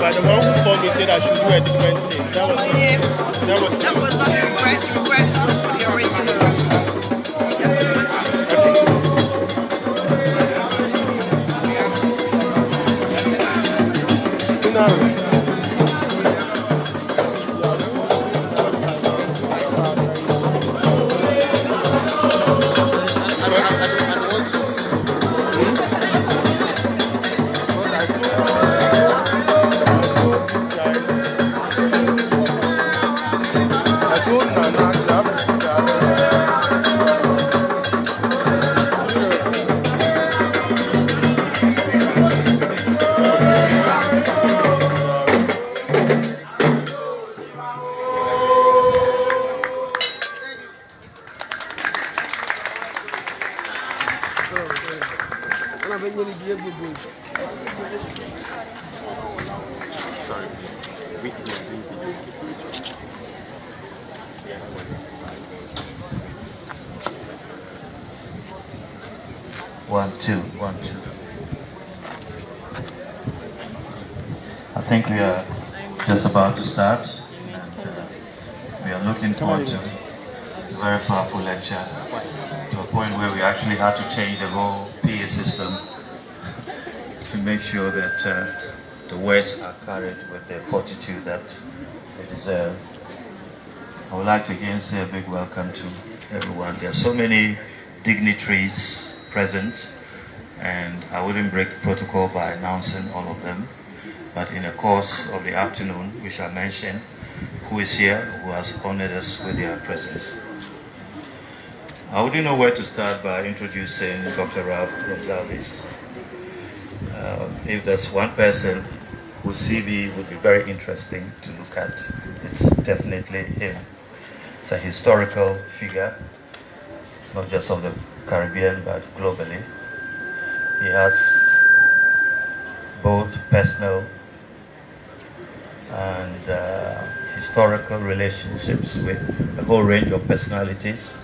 but the one who called me said I should do a different thing. That was not the request. The request was for the original. Sorry, we can do video. 1, 2, 1, 2. I think we are just about to start, and we are looking forward to a very powerful lecture, to a point where we actually had to change the whole PA system to make sure that the words are carried with the fortitude that they deserve. I would like to again say a big welcome to everyone. There are so many dignitaries present, and I wouldn't break protocol by announcing all of them, but in the course of the afternoon we shall mention who is here, who has honored us with their presence. I wouldn't know where to start by introducing Dr. Ralph Gonsalves. If there's one person whose CV would be very interesting to look at, it's definitely him. It's a historical figure, not just of the Caribbean, but globally. He has both personal and historical relationships with a whole range of personalities,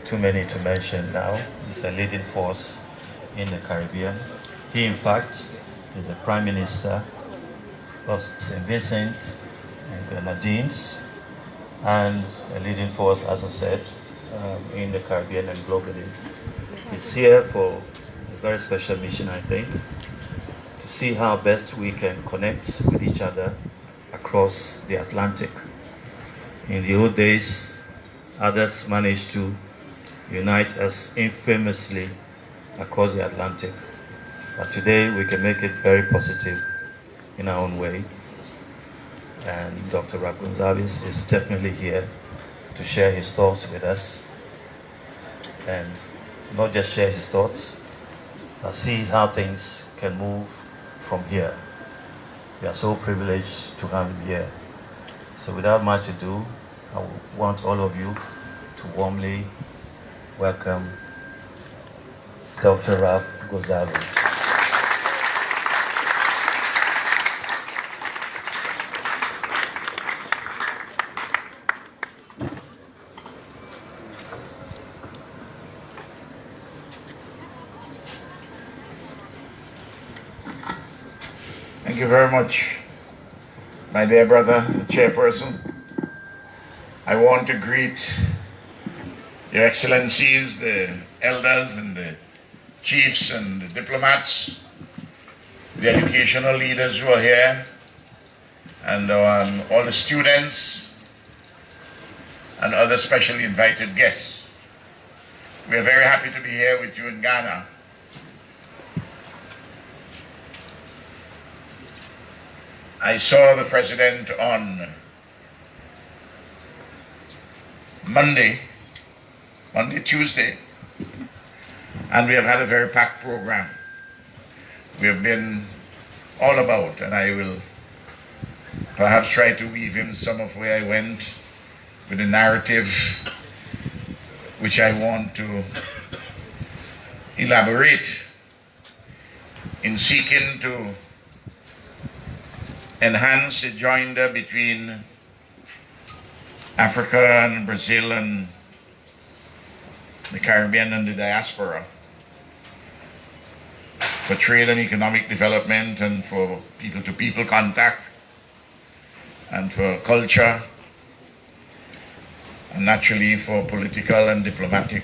too many to mention now. He's a leading force in the Caribbean. He, in fact, is the Prime Minister of St. Vincent and Grenadines, and a leading force, as I said, in the Caribbean and globally. He's here for a very special mission, I think, to see how best we can connect with each other across the Atlantic. In the old days, others managed to unite us infamously across the Atlantic. But today we can make it very positive in our own way. And Dr. Ralph Gonsalves is definitely here to share his thoughts with us. And not just share his thoughts, but see how things can move from here. We are so privileged to have him here. So without much ado, I want all of you to warmly welcome Dr. Ralph Gonsalves. Thank you very much, my dear brother, the chairperson. I want to greet Your Excellencies, the elders and the chiefs and the diplomats, the educational leaders who are here, and all the students and other specially invited guests. We are very happy to be here with you in Ghana. I saw the President on Tuesday, and we have had a very packed program. We have been all about, and I will perhaps try to weave in some of where I went with the narrative which I want to elaborate in seeking to enhance the joinder between Africa and Brazil and the Caribbean and the diaspora. for trade and economic development and for people-to-people contact and for culture and naturally for political and diplomatic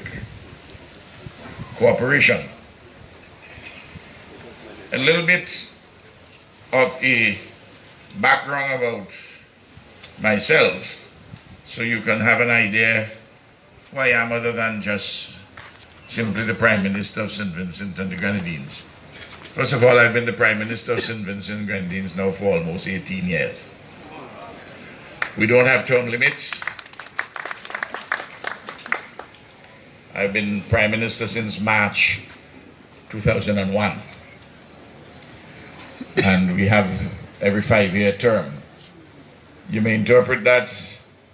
cooperation. A little bit of a background about myself so you can have an idea who I am other than just simply the Prime Minister of St. Vincent and the Grenadines. First of all, I've been the Prime Minister of St. Vincent and Grenadines now for almost 18 years. We don't have term limits. I've been Prime Minister since March 2001. And we have every 5-year term. You may interpret that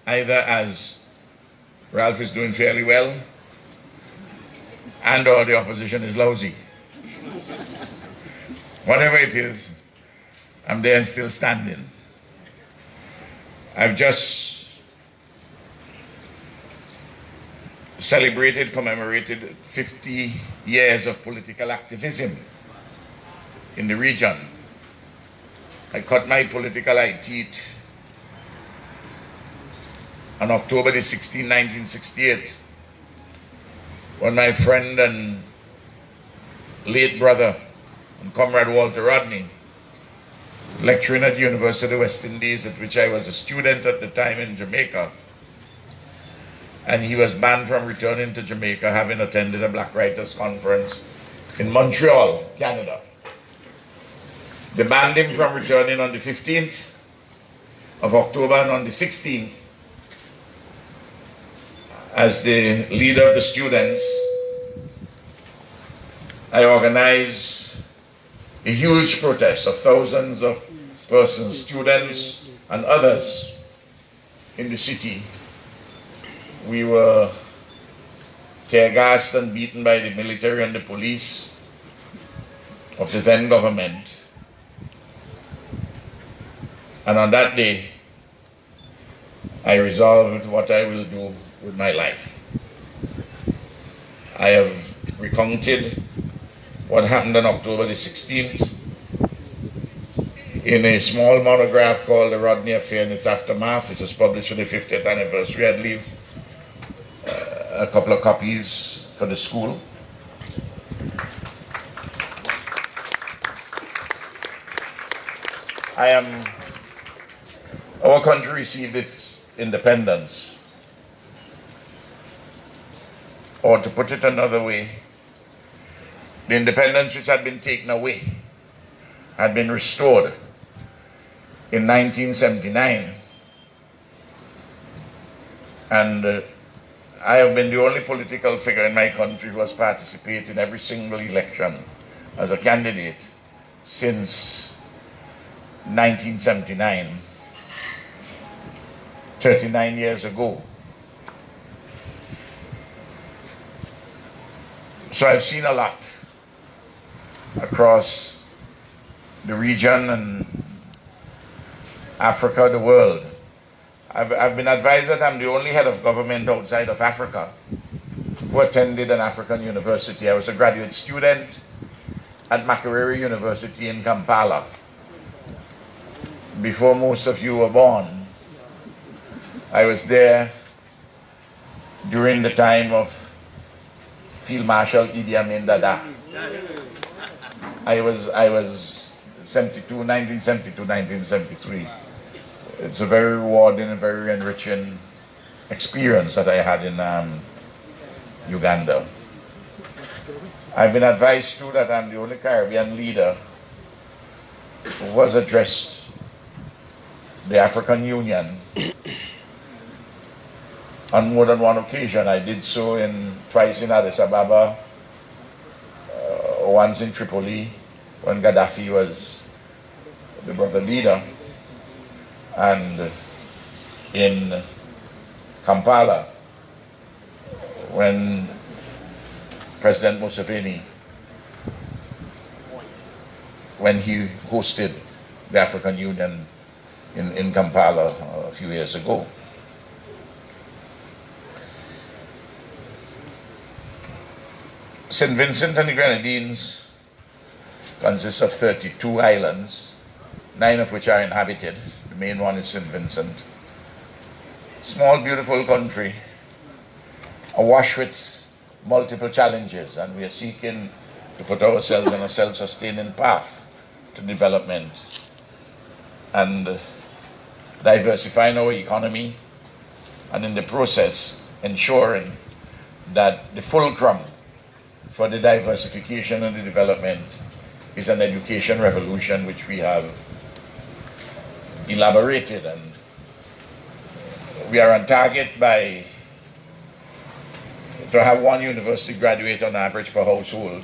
either as Ralph is doing fairly well and or the opposition is lousy. Whatever it is, I'm there and still standing. I've just commemorated 50 years of political activism in the region. I cut my political eye teeth on October the 16th, 1968, when my friend and late brother and comrade Walter Rodney, lecturing at the University of the West Indies, at which I was a student at the time in Jamaica, and he was banned from returning to Jamaica, having attended a Black Writers Conference in Montreal, Canada. They banned him from returning on the 15th of October, and on the 16th, as the leader of the students, I organized a huge protest of thousands of persons, students and others in the city. We were tear gassed and beaten by the military and the police of the then government. And on that day, I resolved what I will do with my life. I have recounted what happened on October the 16th in a small monograph called The Rodney Affair and Its Aftermath. It was published for the 50th anniversary. I'd leave a couple of copies for the school. Our country received its independence. Or to put it another way, the independence which had been taken away had been restored in 1979. And I have been the only political figure in my country who has participated in every single election as a candidate since 1979, 39 years ago. So I've seen a lot across the region and Africa, the world. I've been advised that I'm the only head of government outside of Africa who attended an African university. I was a graduate student at Makerere University in Kampala before most of you were born. I was there during the time of Field Marshal Idi Amin Dada. I was 1972, 1973. It's a very rewarding and very enriching experience that I had in Uganda. I've been advised too that I'm the only Caribbean leader who has addressed the African Union on more than one occasion. I did so twice in Addis Ababa, once in Tripoli when Gaddafi was the leader, and in Kampala when President Museveni, when he hosted the African Union in Kampala a few years ago. St. Vincent and the Grenadines consists of 32 islands, 9 of which are inhabited. The main one is St. Vincent. Small, beautiful country, awash with multiple challenges, and we are seeking to put ourselves on a self-sustaining path to development and diversifying our economy, and in the process ensuring that the fulcrum for the diversification and the development is an education revolution, which we have elaborated, and we are on target to have 1 university graduate on average per household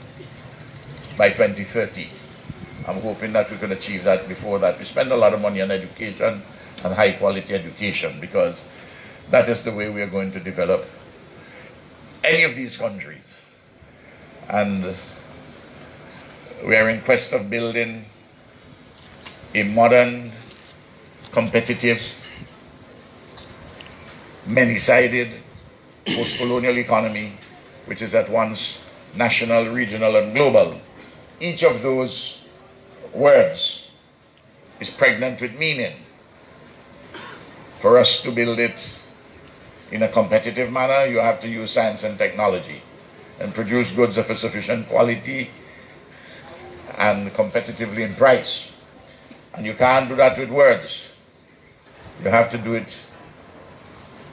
by 2030. I'm hoping that we can achieve that before that. We spend a lot of money on education and high quality education, because that is the way we are going to develop any of these countries. And we are in quest of building a modern, competitive, many-sided post-colonial economy, which is at once national, regional, and global. Each of those words is pregnant with meaning. For us to build it in a competitive manner, you have to use science and technology and produce goods of a sufficient quality and competitively in price. And you can't do that with words. You have to do it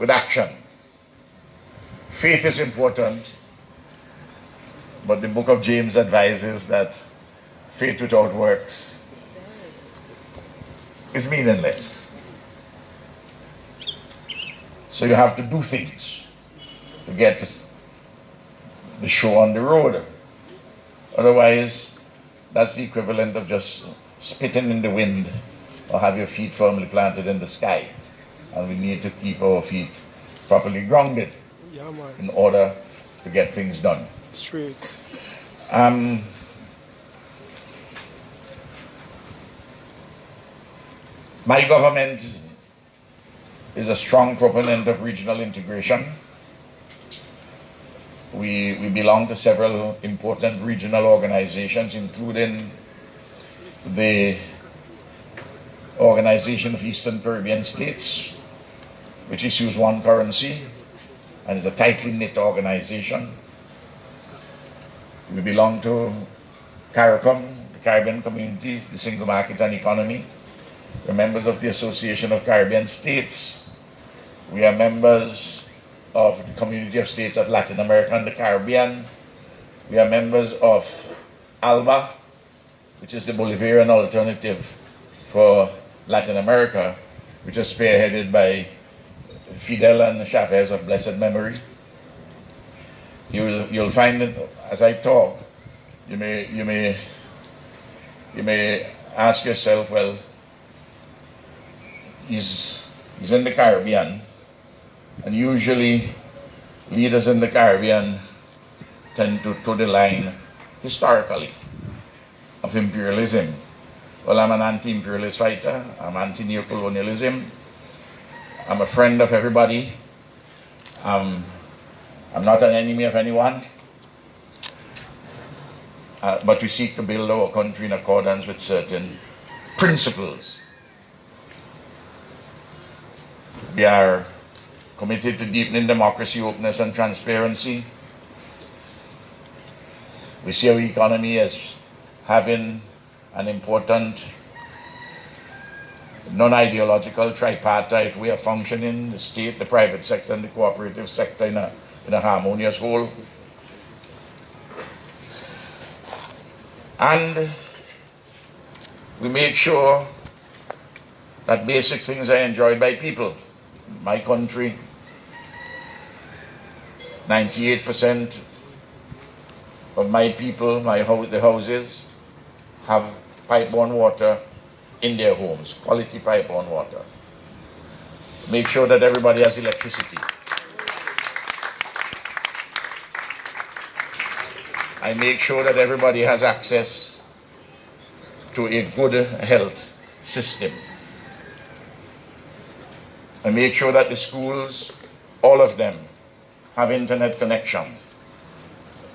with action. Faith is important, but the book of James advises that faith without works is meaningless. So you have to do things to get the show on the road. Otherwise, that's the equivalent of just spitting in the wind or have your feet firmly planted in the sky. And we need to keep our feet properly grounded in order to get things done. Straight. My government is a strong proponent of regional integration. We belong to several important regional organizations, including the Organization of Eastern Caribbean States, which issues one currency and is a tightly knit organization. We belong to CARICOM, the Caribbean Communities, the Single Market and Economy. We're members of the Association of Caribbean States. We are members of the Community of States of Latin America and the Caribbean. We are members of ALBA, which is the Bolivarian alternative for Latin America, which is spearheaded by Fidel and Chavez of blessed memory. You'll find that as I talk, you may ask yourself, well, he's in the Caribbean, and usually leaders in the Caribbean tend to toe the line historically of imperialism. Well, I'm an anti-imperialist fighter. I'm anti-neocolonialism. I'm a friend of everybody. I'm not an enemy of anyone. But we seek to build our country in accordance with certain principles. We are committed to deepening democracy, openness, and transparency. We see our economy as having an important non-ideological tripartite way of functioning, the state, the private sector, and the cooperative sector in a harmonious whole. And we make sure that basic things are enjoyed by people. My country, 98% of my people, the houses, have pipe-borne water in their homes, quality pipe-borne water. Make sure that everybody has electricity. I make sure that everybody has access to a good health system. I make sure that the schools, all of them, have internet connection. In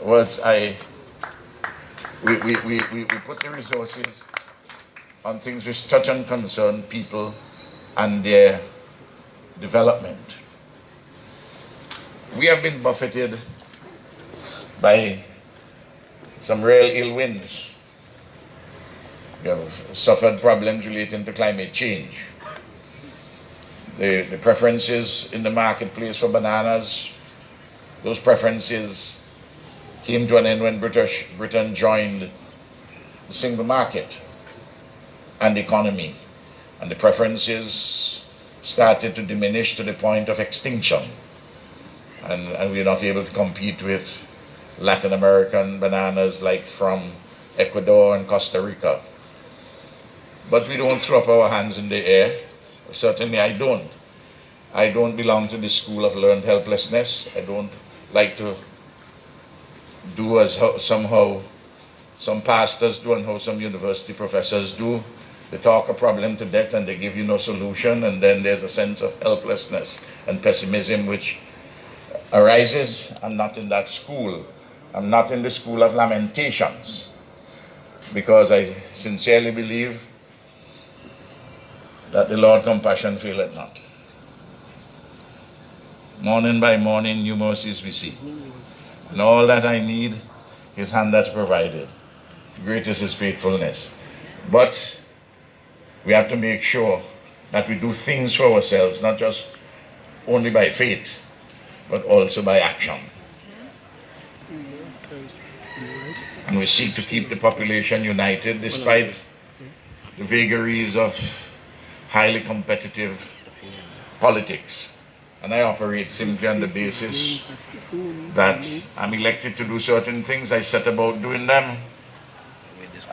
other words, we put the resources on things which touch and concern people and their development. We have been buffeted by some real ill winds. We have suffered problems relating to climate change. The preferences in the marketplace for bananas, those preferences came to an end when Britain joined the single market and economy, and the preferences started to diminish to the point of extinction, and we're not able to compete with Latin American bananas like from Ecuador and Costa Rica. But we don't throw up our hands in the air. Certainly I don't. I don't belong to the school of learned helplessness. I don't like to do as somehow some pastors do and how some university professors do. They talk a problem to death and they give you no solution, and then there's a sense of helplessness and pessimism which arises. I'm not in that school. I'm not in the school of lamentations, because I sincerely believe that the Lord compassion faileth not. Morning by morning new mercies we see, and all that I need his hand hath provided. Great is his faithfulness. But we have to make sure that we do things for ourselves, not just only by faith, but also by action. And we seek to keep the population united despite the vagaries of highly competitive politics. And I operate simply on the basis that I'm elected to do certain things. I set about doing them.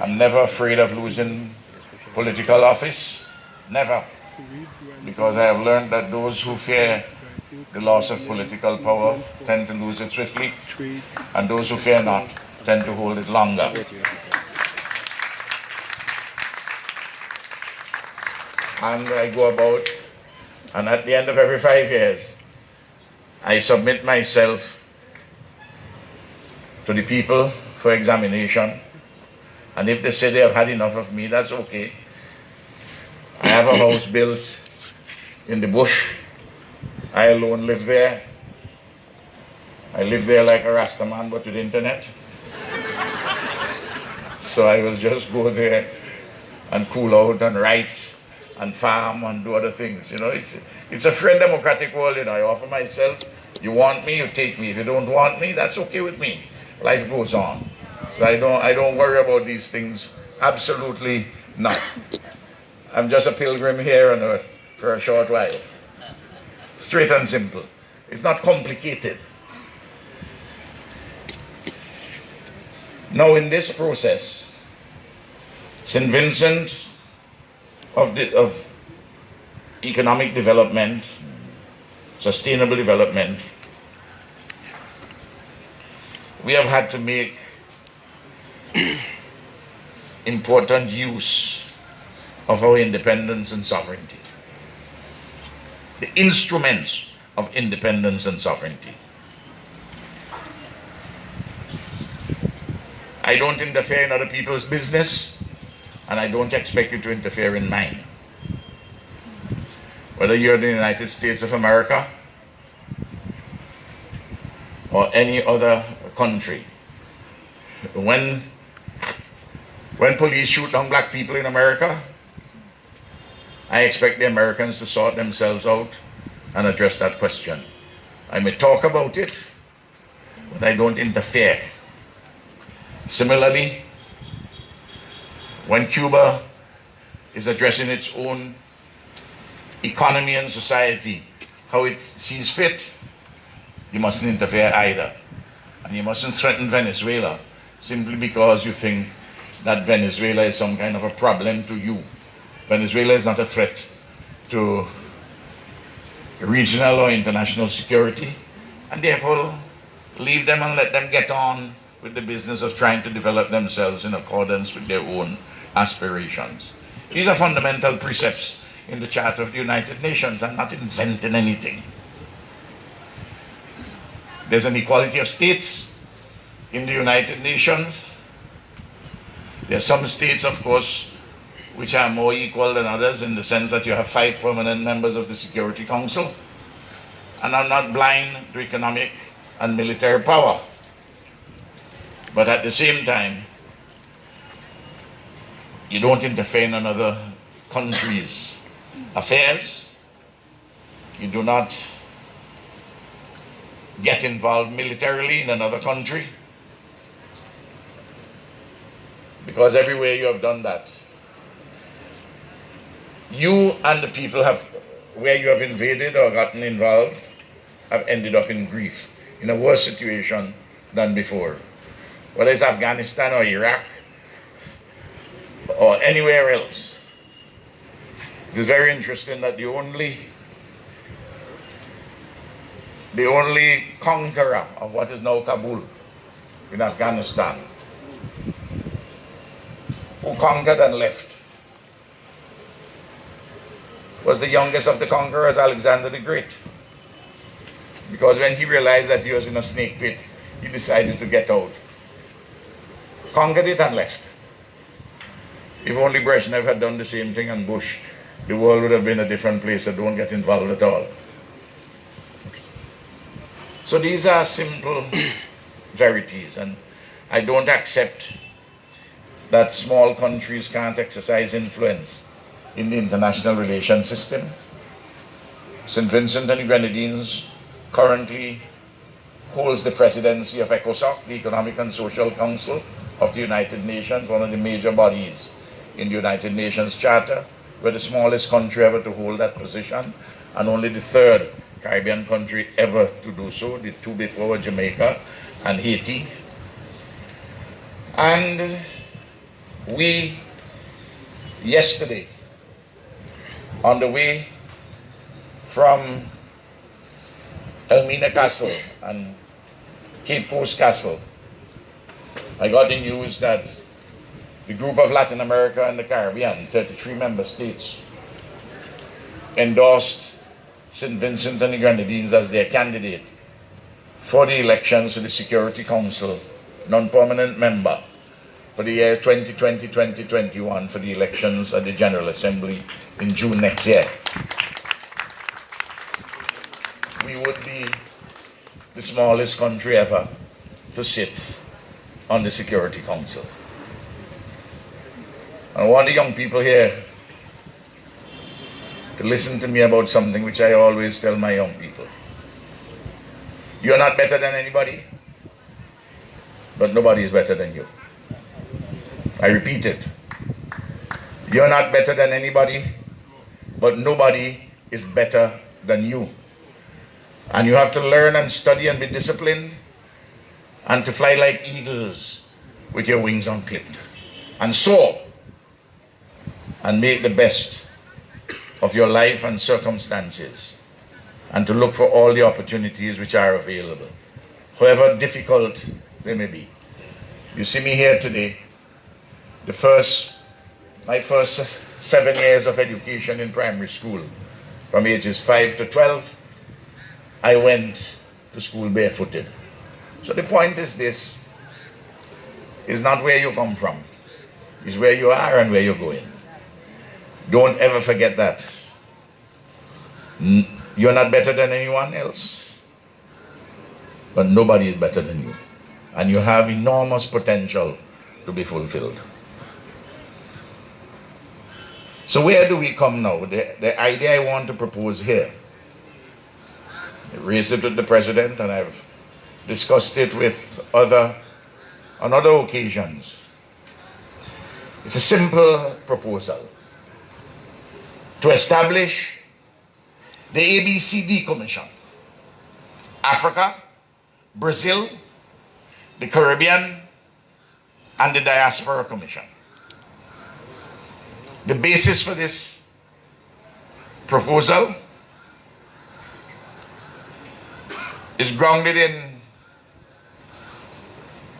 I'm never afraid of losing political office. Never. Because I have learned that those who fear the loss of political power tend to lose it swiftly, and those who fear not tend to hold it longer. And I go about, and at the end of every 5 years, I submit myself to the people for examination. And if they say they have had enough of me, that's okay. I have a house built in the bush. I alone live there. I live there like a Rasta man, but with internet. So I will just go there and cool out and write and farm and do other things. You know, it's a free and democratic world. You know, I offer myself. You want me, you take me. If you don't want me, that's okay with me. Life goes on. So I don't worry about these things. Absolutely not. I'm just a pilgrim here on earth for a short while. Straight and simple. It's not complicated. Now in this process, St. Vincent of economic development, sustainable development, we have had to make important use of our independence and sovereignty. The instruments of independence and sovereignty. I don't interfere in other people's business, and I don't expect you to interfere in mine. Whether you're in the United States of America or any other country, when police shoot down black people in America, I expect the Americans to sort themselves out and address that question. I may talk about it, but I don't interfere. Similarly, when Cuba is addressing its own economy and society, how it sees fit, you mustn't interfere either. And you mustn't threaten Venezuela simply because you think that Venezuela is some kind of a problem to you. Venezuela is not a threat to regional or international security, and therefore leave them and let them get on with the business of trying to develop themselves in accordance with their own aspirations. These are fundamental precepts in the Charter of the United Nations. I'm not inventing anything. There's an equality of states in the United Nations. There are some states, of course, which are more equal than others in the sense that you have 5 permanent members of the Security Council and are not blind to economic and military power. But at the same time, you don't interfere in another country's affairs. You do not get involved militarily in another country, because everywhere you have done that, you and the people where you have invaded or gotten involved have ended up in grief, in a worse situation than before. Whether it's Afghanistan or Iraq or anywhere else. It is very interesting that the only conqueror of what is now Kabul in Afghanistan, who conquered and left, was the youngest of the conquerors, Alexander the Great. Because when he realized that he was in a snake pit, he decided to get out. Conquered it and left. If only Brezhnev had done the same thing and Bush, the world would have been a different place. So don't get involved at all. So these are simple verities, and I don't accept that small countries can't exercise influence in the international relations system. St. Vincent and the Grenadines currently holds the presidency of AUCC, the Economic and Social Council of the United Nations, one of the major bodies in the United Nations Charter. We're the smallest country ever to hold that position, and only the 3rd Caribbean country ever to do so. The 2 before were Jamaica and Haiti. And we, yesterday, on the way from Elmina Castle and Cape Coast Castle, I got the news that the group of Latin America and the Caribbean, 33 member states, endorsed St. Vincent and the Grenadines as their candidate for the elections to the Security Council, non-permanent member, for the year 2020-2021, for the elections at the General Assembly in June next year. We would be the smallest country ever to sit on the Security Council. I want the young people here to listen to me about something which I always tell my young people. You're not better than anybody, but nobody is better than you. I repeat it. You're not better than anybody, but nobody is better than you. And you have to learn and study and be disciplined and to fly like eagles with your wings unclipped and soar and make the best of your life and circumstances, and to look for all the opportunities which are available, however difficult they may be. You see me here today. My first 7 years of education in primary school, from ages 5 to 12, I went to school barefooted. So the point is this, is not where you come from, it's where you are and where you're going. Don't ever forget that. You're not better than anyone else, but nobody is better than you. And you have enormous potential to be fulfilled. So where do we come now? The idea I want to propose here, I raised it with the President and I've discussed it with on other occasions. It's a simple proposal to establish the ABCD Commission. Africa, Brazil, the Caribbean, and the Diaspora Commission. The basis for this proposal is grounded in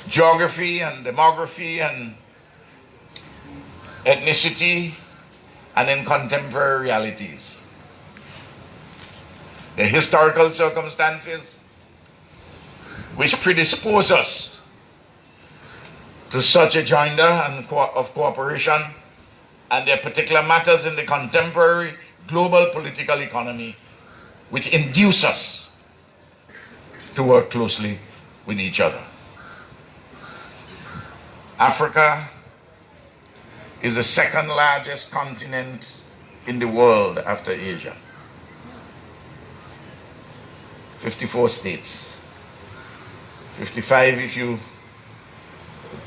geography and demography and ethnicity and in contemporary realities. The historical circumstances which predispose us to to such a joinder and of cooperation and their particular matters in the contemporary global political economy, which induce us to work closely with each other. Africa is the second largest continent in the world after Asia. 54 states. 55 if you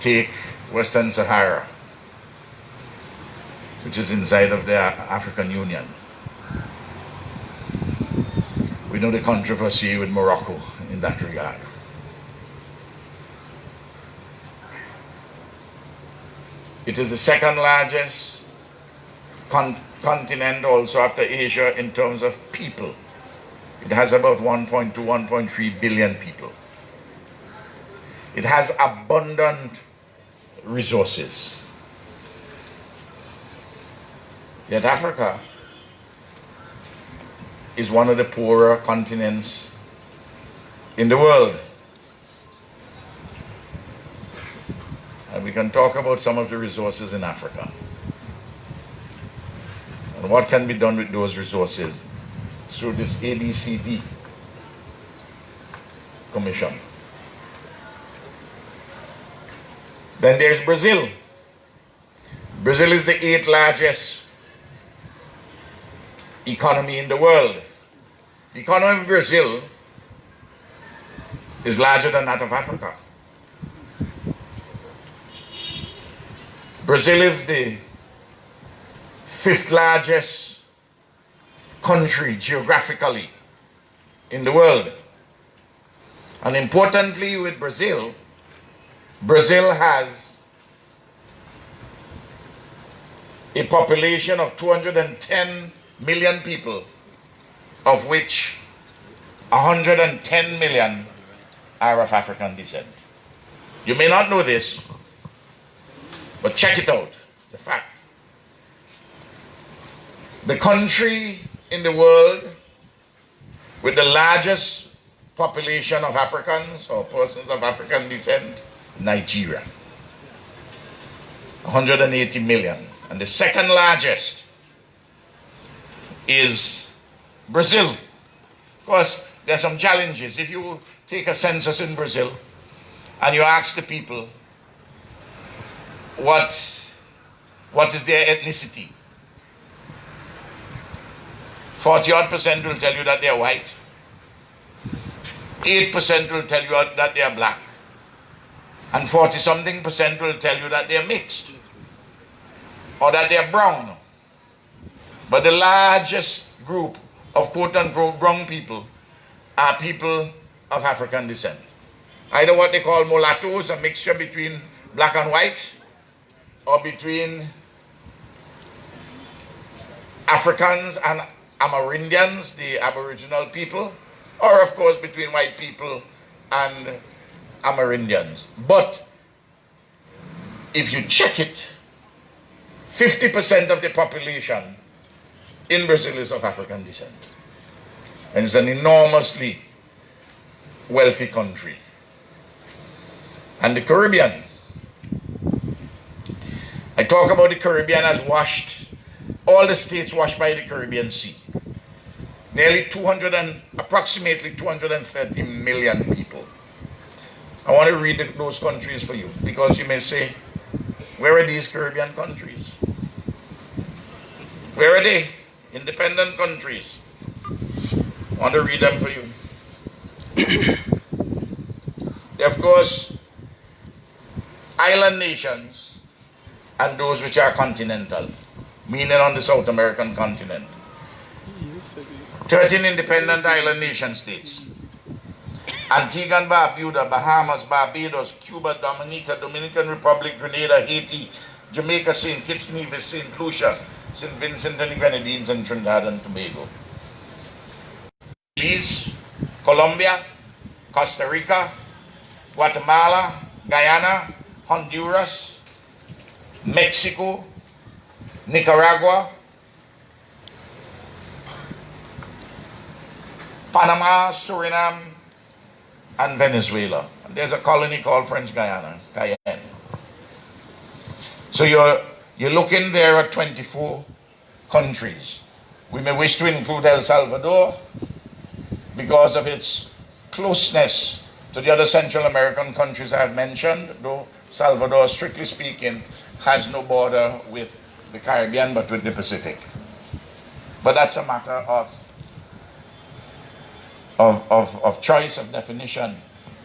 take Western Sahara, which is inside of the African Union. We know the controversy with Morocco in that regard. It is the second largest continent also after Asia in terms of people. It has about 1.2, 1.3 billion people. It has abundant resources. Yet Africa is one of the poorer continents in the world. And we can talk about some of the resources in Africa and what can be done with those resources through this ABCD Commission. Then there's Brazil. Brazil is the 8th largest economy in the world. The economy of Brazil is larger than that of Africa. Brazil is the 5th largest country geographically in the world. And importantly with Brazil, Brazil has a population of 210 million people, of which 110 million are of African descent. You may not know this, but check it out. It's a fact. The country in the world with the largest population of Africans or persons of African descent, Nigeria. 180 million. And the second largest is Brazil. Of course, there are some challenges. If you take a census in Brazil and you ask the people what is their ethnicity, 40-odd% will tell you that they are white. 8% will tell you that they are black. And 40-something% will tell you that they are mixed or that they are brown. But the largest group of quote-unquote brown people are people of African descent. Either what they call mulattoes, a mixture between black and white, or between Africans and Amerindians, the Aboriginal people, or of course between white people and Amerindians. But if you check it, 50% of the population in Brazil is of African descent. And it's an enormously wealthy country. And the Caribbean. I talk about the Caribbean as washed, all the states washed by the Caribbean Sea. Nearly approximately 230 million people. I want to read those countries for you, because you may say, where are these Caribbean countries? Where are they? Independent countries. I want to read them for you. They're, of course, island nations and those which are continental, meaning on the South American continent. 13 independent island nation states. Antigua and Barbuda, Bahamas, Barbados, Cuba, Dominica, Dominican Republic, Grenada, Haiti, Jamaica, St. Kitts, Nevis, St. Lucia, St. Vincent and the Grenadines, and Trinidad and Tobago. Belize, Colombia, Costa Rica, Guatemala, Guyana, Honduras, Mexico, Nicaragua, Panama, Suriname, and Venezuela. And there's a colony called French Guyana, Cayenne. So you're looking there at 24 countries. We may wish to include El Salvador because of its closeness to the other Central American countries I have mentioned, though Salvador, strictly speaking, has no border with the Caribbean but with the Pacific. But that's a matter of choice of definition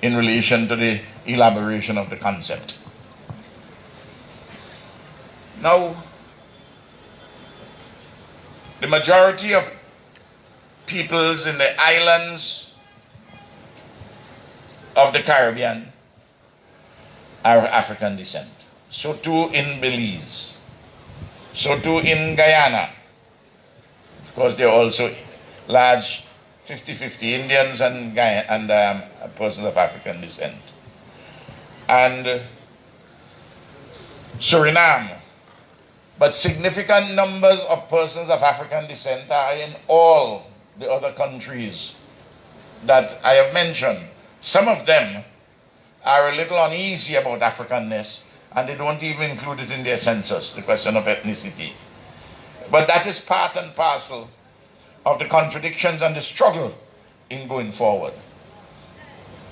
in relation to the elaboration of the concept. Now, the majority of peoples in the islands of the Caribbean are of African descent. So too in Belize. So too in Guyana. Of course, there are also large 50-50 Indians and persons of African descent. And Suriname. But significant numbers of persons of African descent are in all the other countries that I have mentioned. Some of them are a little uneasy about Africanness, and they don't even include it in their census, the question of ethnicity. But that is part and parcel of the contradictions and the struggle in going forward.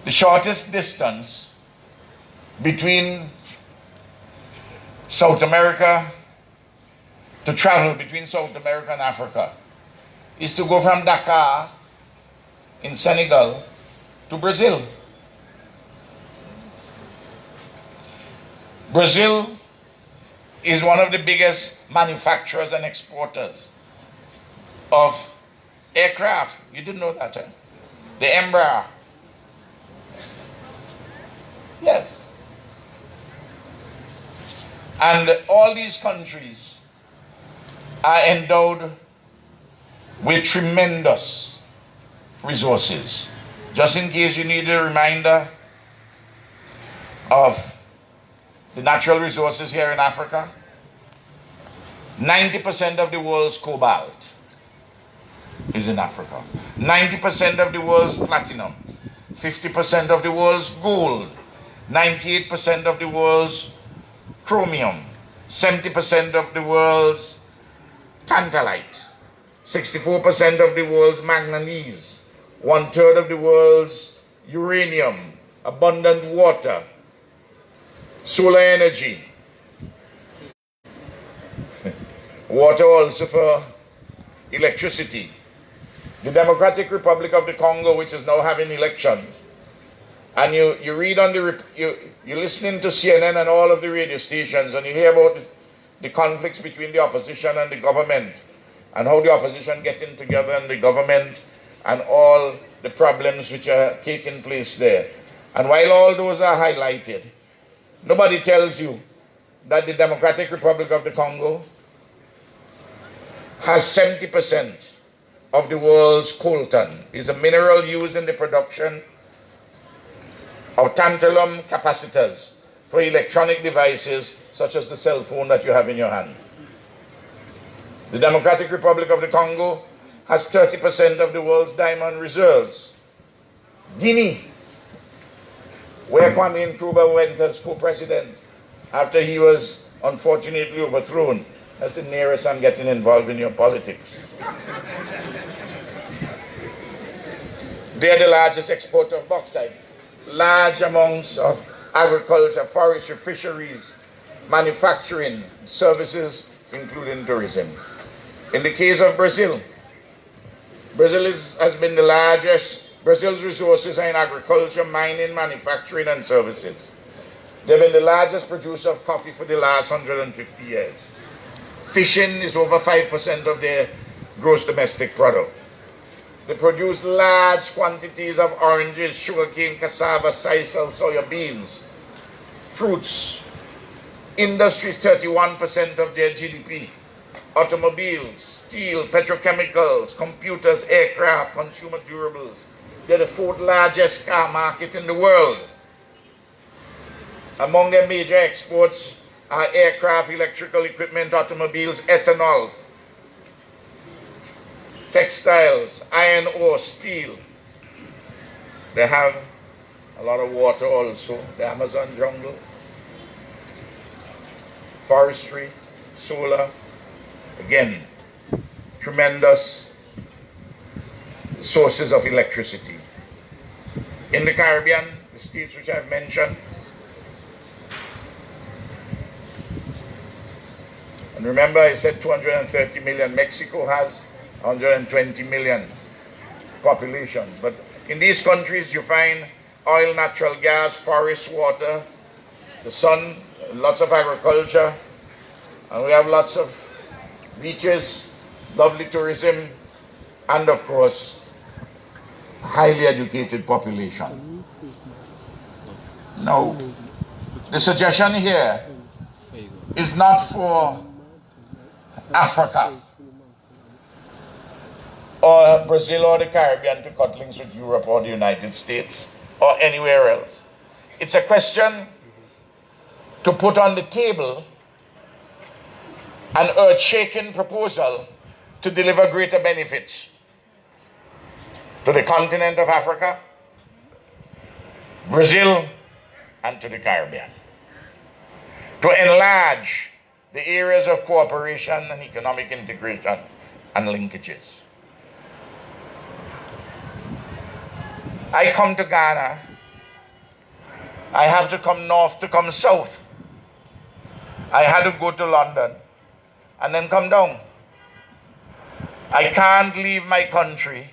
The shortest distance between South America, to travel between South America and Africa, is to go from Dakar in Senegal to Brazil. Brazil is one of the biggest manufacturers and exporters of aircraft. You didn't know that, eh? The Embraer. Yes. And all these countries are endowed with tremendous resources. Just in case you need a reminder of the natural resources here in Africa, 90% of the world's cobalt is in Africa. 90% of the world's platinum, 50% of the world's gold, 98% of the world's chromium, 70% of the world's tantalite, 64% of the world's manganese, 1/3 of the world's uranium, abundant water, solar energy, water also for electricity. The Democratic Republic of the Congo, which is now having elections, and you read on you're listening to CNN and all of the radio stations, and you hear about the conflicts between the opposition and the government, and how the opposition getting together and the government, and all the problems which are taking place there. And while all those are highlighted, nobody tells you that the Democratic Republic of the Congo has 70% of the world's coltan. It's a mineral used in the production of tantalum capacitors for electronic devices such as the cell phone that you have in your hand. The Democratic Republic of the Congo has 30% of the world's diamond reserves. Guinea, where Kwame Nkrumah went as co-president after he was unfortunately overthrown. That's the nearest I'm getting involved in your politics. They're the largest exporter of bauxite. Large amounts of agriculture, forestry, fisheries, manufacturing, services, including tourism. In the case of Brazil, has been the largest. Brazil's resources are in agriculture, mining, manufacturing, and services. They've been the largest producer of coffee for the last 150 years. Fishing is over 5% of their gross domestic product. They produce large quantities of oranges, sugarcane, cassava, sisal, soya beans, fruits. Industry is 31% of their GDP. Automobiles, steel, petrochemicals, computers, aircraft, consumer durables. They're the 4th largest car market in the world. Among their major exports are aircraft, electrical equipment, automobiles, ethanol, textiles, iron ore, steel. They have a lot of water also, the Amazon jungle. forestry, solar. Again, tremendous sources of electricity. In the Caribbean, the states which I've mentioned, and remember I said 230 million, Mexico has 120 million population. But in these countries you find oil, natural gas, forest, water, the sun, lots of agriculture, and we have lots of beaches, lovely tourism, and of course, highly educated population. Now, the suggestion here is not for Africa or Brazil or the Caribbean to cut links with Europe or the United States or anywhere else. It's a question to put on the table an earth-shaking proposal to deliver greater benefits to the continent of Africa, Brazil, and to the Caribbean. To enlarge the areas of cooperation and economic integration and linkages. I come to Ghana, I have to come north to come south. I had to go to London and then come down. I can't leave my country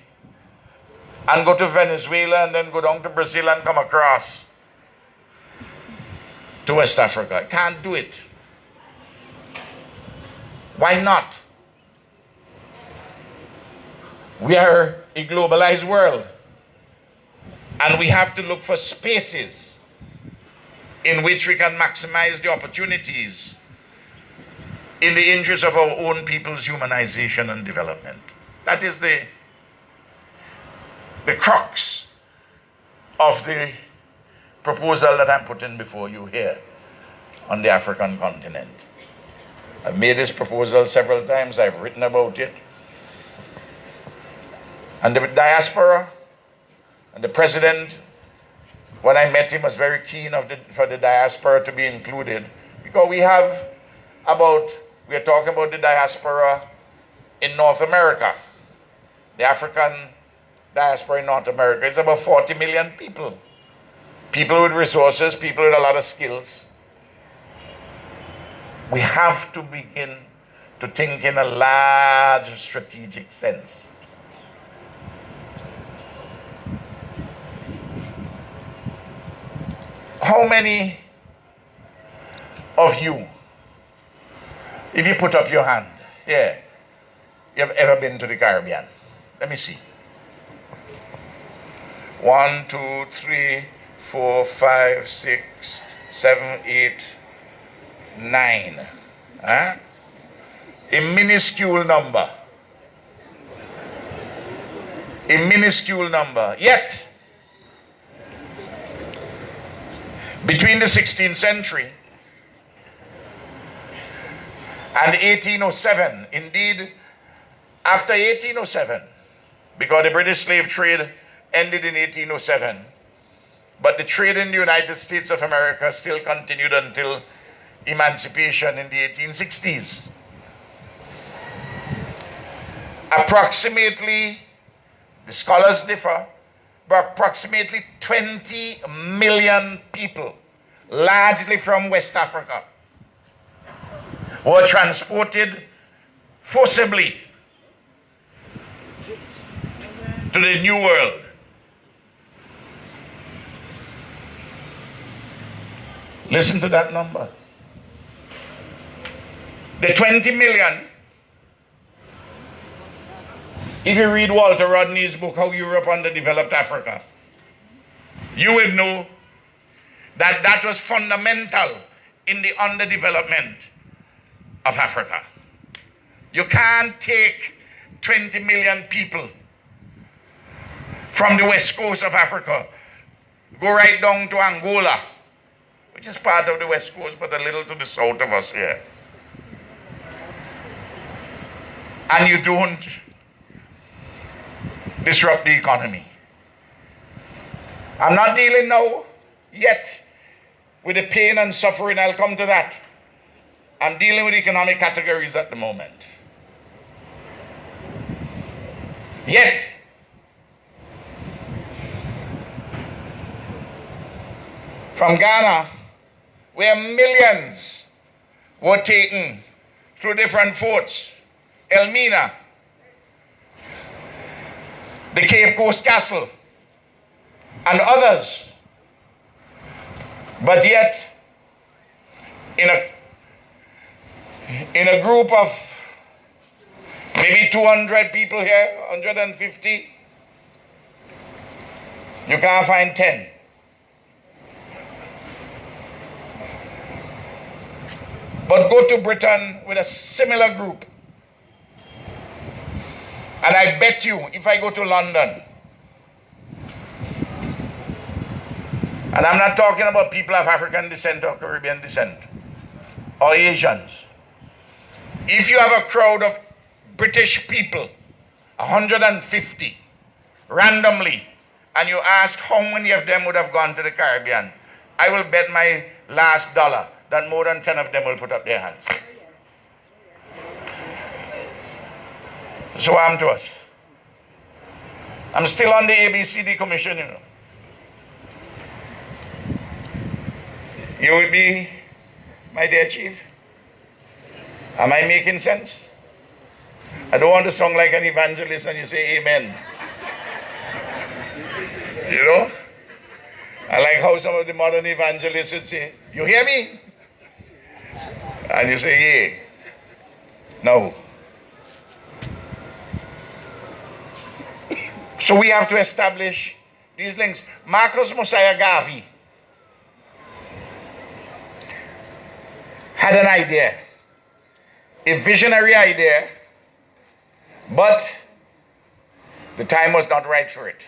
and go to Venezuela and then go down to Brazil and come across to West Africa. I can't do it. Why not? We are a globalized world, and we have to look for spaces in which we can maximize the opportunities in the interest of our own people's humanization and development. That is the crux of the proposal that I'm putting before you here on the African continent. I've made this proposal several times, I've written about it. And the diaspora, and the president, when I met him, was very keen for the diaspora to be included, because we are talking about the diaspora in North America. The African diaspora in North America is about 40 million people. People with resources, people with a lot of skills. We have to begin to think in a large strategic sense. How many of you, if you put up your hand, yeah, you have ever been to the Caribbean? Let me see. 1, 2, 3, 4, 5, 6, 7, 8, 9. Huh? A minuscule number. A minuscule number. Yet, between the 16th century and 1807, indeed, after 1807, because the British slave trade ended in 1807, but the trade in the United States of America still continued until emancipation in the 1860s. Approximately, the scholars differ, but approximately 20 million people, largely from West Africa, were transported forcibly to the New World. Listen to that number. The 20 million, if you read Walter Rodney's book, How Europe Underdeveloped Africa, you will know that that was fundamental in the underdevelopment of Africa. You can't take 20 million people from the west coast of Africa, go right down to Angola, which is part of the west coast, but a little to the south of us here. And you don't disrupt the economy. I'm not dealing now yet with the pain and suffering, I'll come to that, I'm dealing with economic categories at the moment. Yet, from Ghana, where millions were taken through different forts, Elmina, the Cape Coast Castle, and others. But yet, in a group of maybe 200 people here, 150, you can't find 10. But go to Britain with a similar group, and I bet you, if I go to London, and I'm not talking about people of African descent or Caribbean descent, or Asians, if you have a crowd of British people, 150, randomly, and you ask how many of them would have gone to the Caribbean, I will bet my last dollar that more than 10 of them will put up their hands. So what happened to us? I'm still on the ABCD commission, you know. You with me, my dear chief? Am I making sense? I don't want to sound like an evangelist and you say amen. You know? I like how some of the modern evangelists would say, you hear me? And you say, yeah. No. So we have to establish these links. Marcus Mosiah Garvey had an idea, a visionary idea, but the time was not right for it.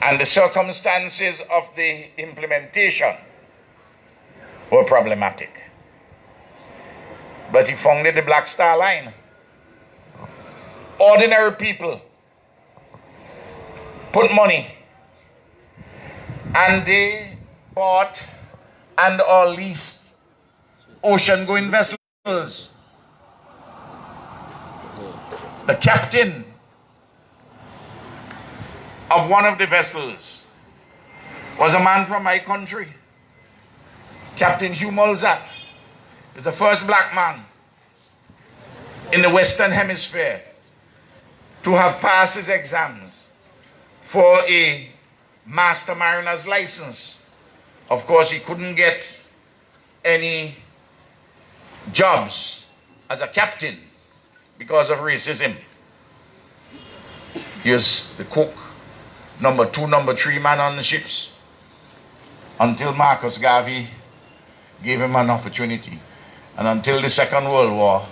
And the circumstances of the implementation were problematic. But he founded the Black Star Line. Ordinary people put money, and they bought and or leased ocean-going vessels. The captain of one of the vessels was a man from my country, Captain Hugh Mulzac. He's the first black man in the Western Hemisphere to have passed his exams for a master mariner's license. Of course, he couldn't get any jobs as a captain because of racism. He was the cook, number 2, number 3 man on the ships, until Marcus Garvey gave him an opportunity. And until the Second World War,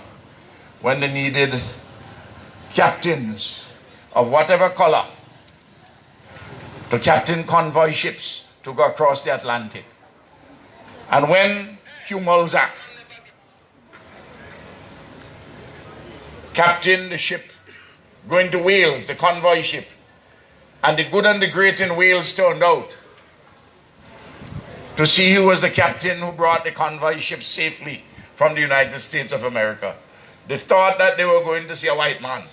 when they needed captains of whatever color to captain convoy ships to go across the Atlantic. And when Hugh Mulzac captained the ship going to Wales, the convoy ship, and the good and the great in Wales turned out to see who was the captain who brought the convoy ship safely from the United States of America. They thought that they were going to see a white man,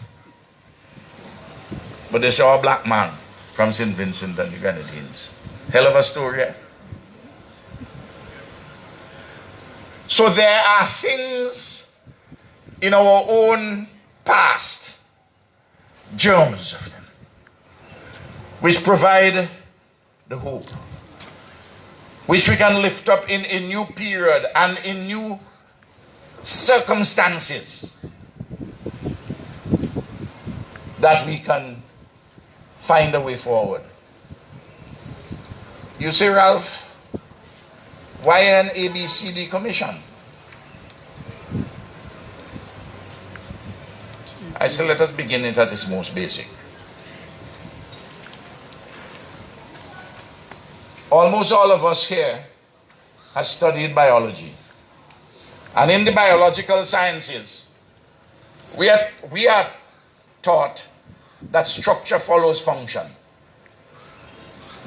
but they saw a black man from St. Vincent and the Grenadines. Hell of a story, eh? So there are things in our own past, germs of them, which provide the hope, which we can lift up in a new period and in new circumstances, that we can find a way forward. You say, Ralph, why an ABCD commission? I say, let us begin it at its most basic. Almost all of us here have studied biology. And in the biological sciences, we are taught that structure follows function.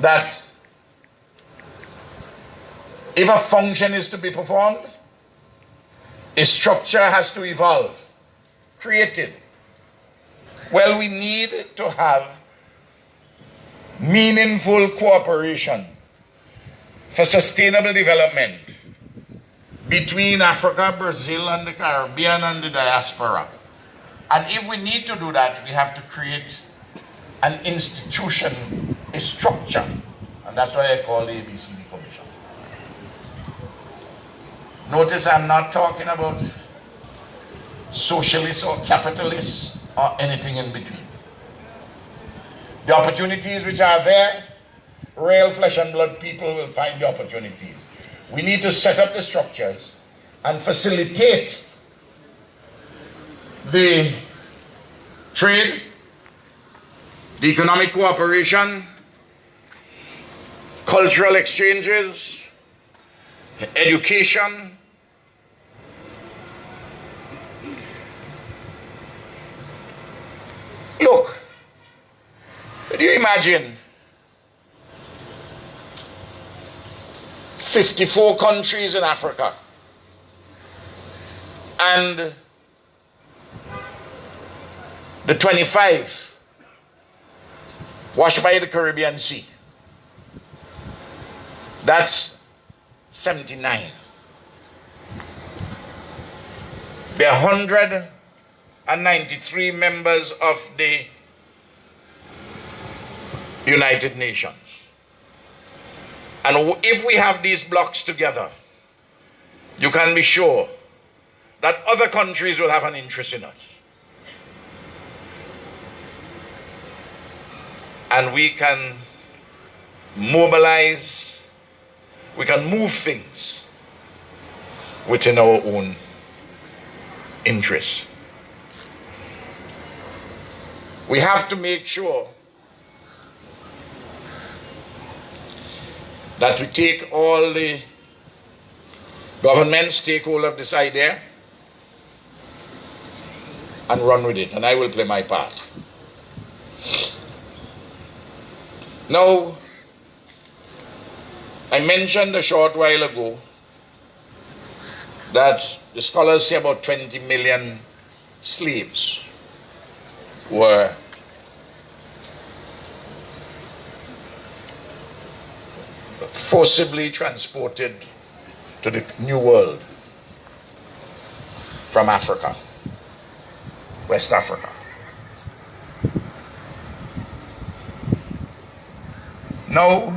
That if a function is to be performed, A structure has to evolve, created. Well, we need to have meaningful cooperation for sustainable development between Africa, Brazil, and the Caribbean and the diaspora. And if we need to do that, we have to create an institution, a structure. And that's what I call the ABCD Commission. Notice I'm not talking about socialists or capitalists or anything in between. The opportunities which are there, real flesh and blood people will find the opportunities. We need to set up the structures and facilitate the trade, the economic cooperation, cultural exchanges, education. Look, can you imagine 54 countries in Africa and the 25 washed by the Caribbean Sea? That's 79. There are 193 members of the United Nations. And if we have these blocks together, you can be sure that other countries will have an interest in us. And we can mobilize, we can move things within our own interests. We have to make sure that we take all the governments take hold of this idea and run with it, and I will play my part. Now, I mentioned a short while ago that the scholars say about 20 million slaves were forcibly transported to the New World from Africa, West Africa. Now,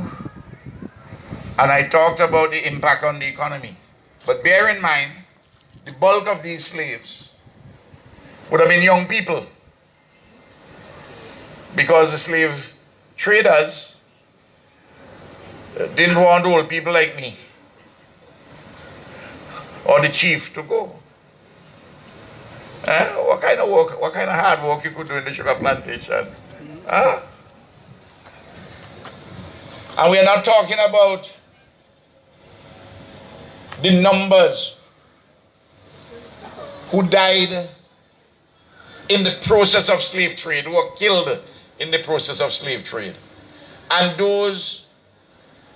and I talked about the impact on the economy, but bear in mind, the bulk of these slaves would have been young people, because the slave traders didn't want old people like me or the chief to go. What kind of work, what kind of hard work you could do in the sugar plantation? And we are not talking about the numbers who died in the process of slave trade, who were killed in the process of slave trade, and those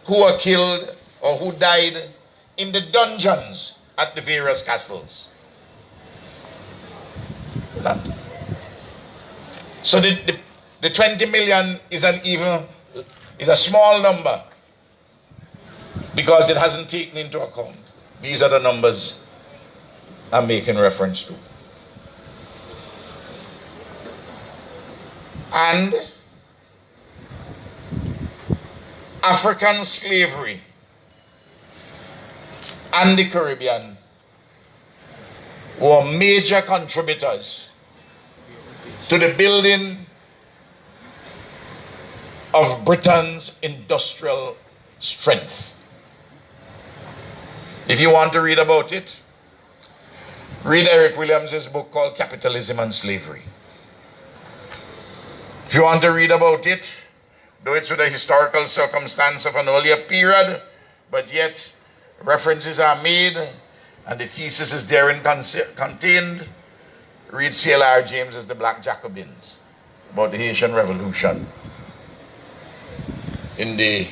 who were killed or who died in the dungeons at the various castles. So the 20 million is a small number because it hasn't taken into account. These are the numbers I'm making reference to. And African slavery and the Caribbean were major contributors to the building of Britain's industrial strength. If you want to read about it, read Eric Williams' book called Capitalism and Slavery. If you want to read about it, do it with a historical circumstance of an earlier period, but yet references are made and the thesis is therein contained. Read C.L.R. James's The Black Jacobins about the Haitian Revolution in the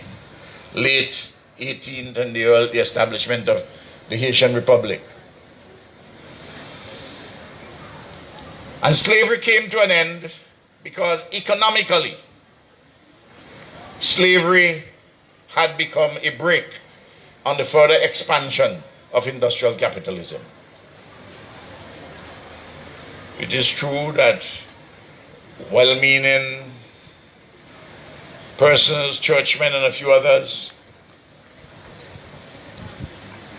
late 18th and the establishment of the Haitian Republic. And slavery came to an end because economically, slavery had become a brake on the further expansion of industrial capitalism. It is true that well-meaning persons, churchmen, and a few others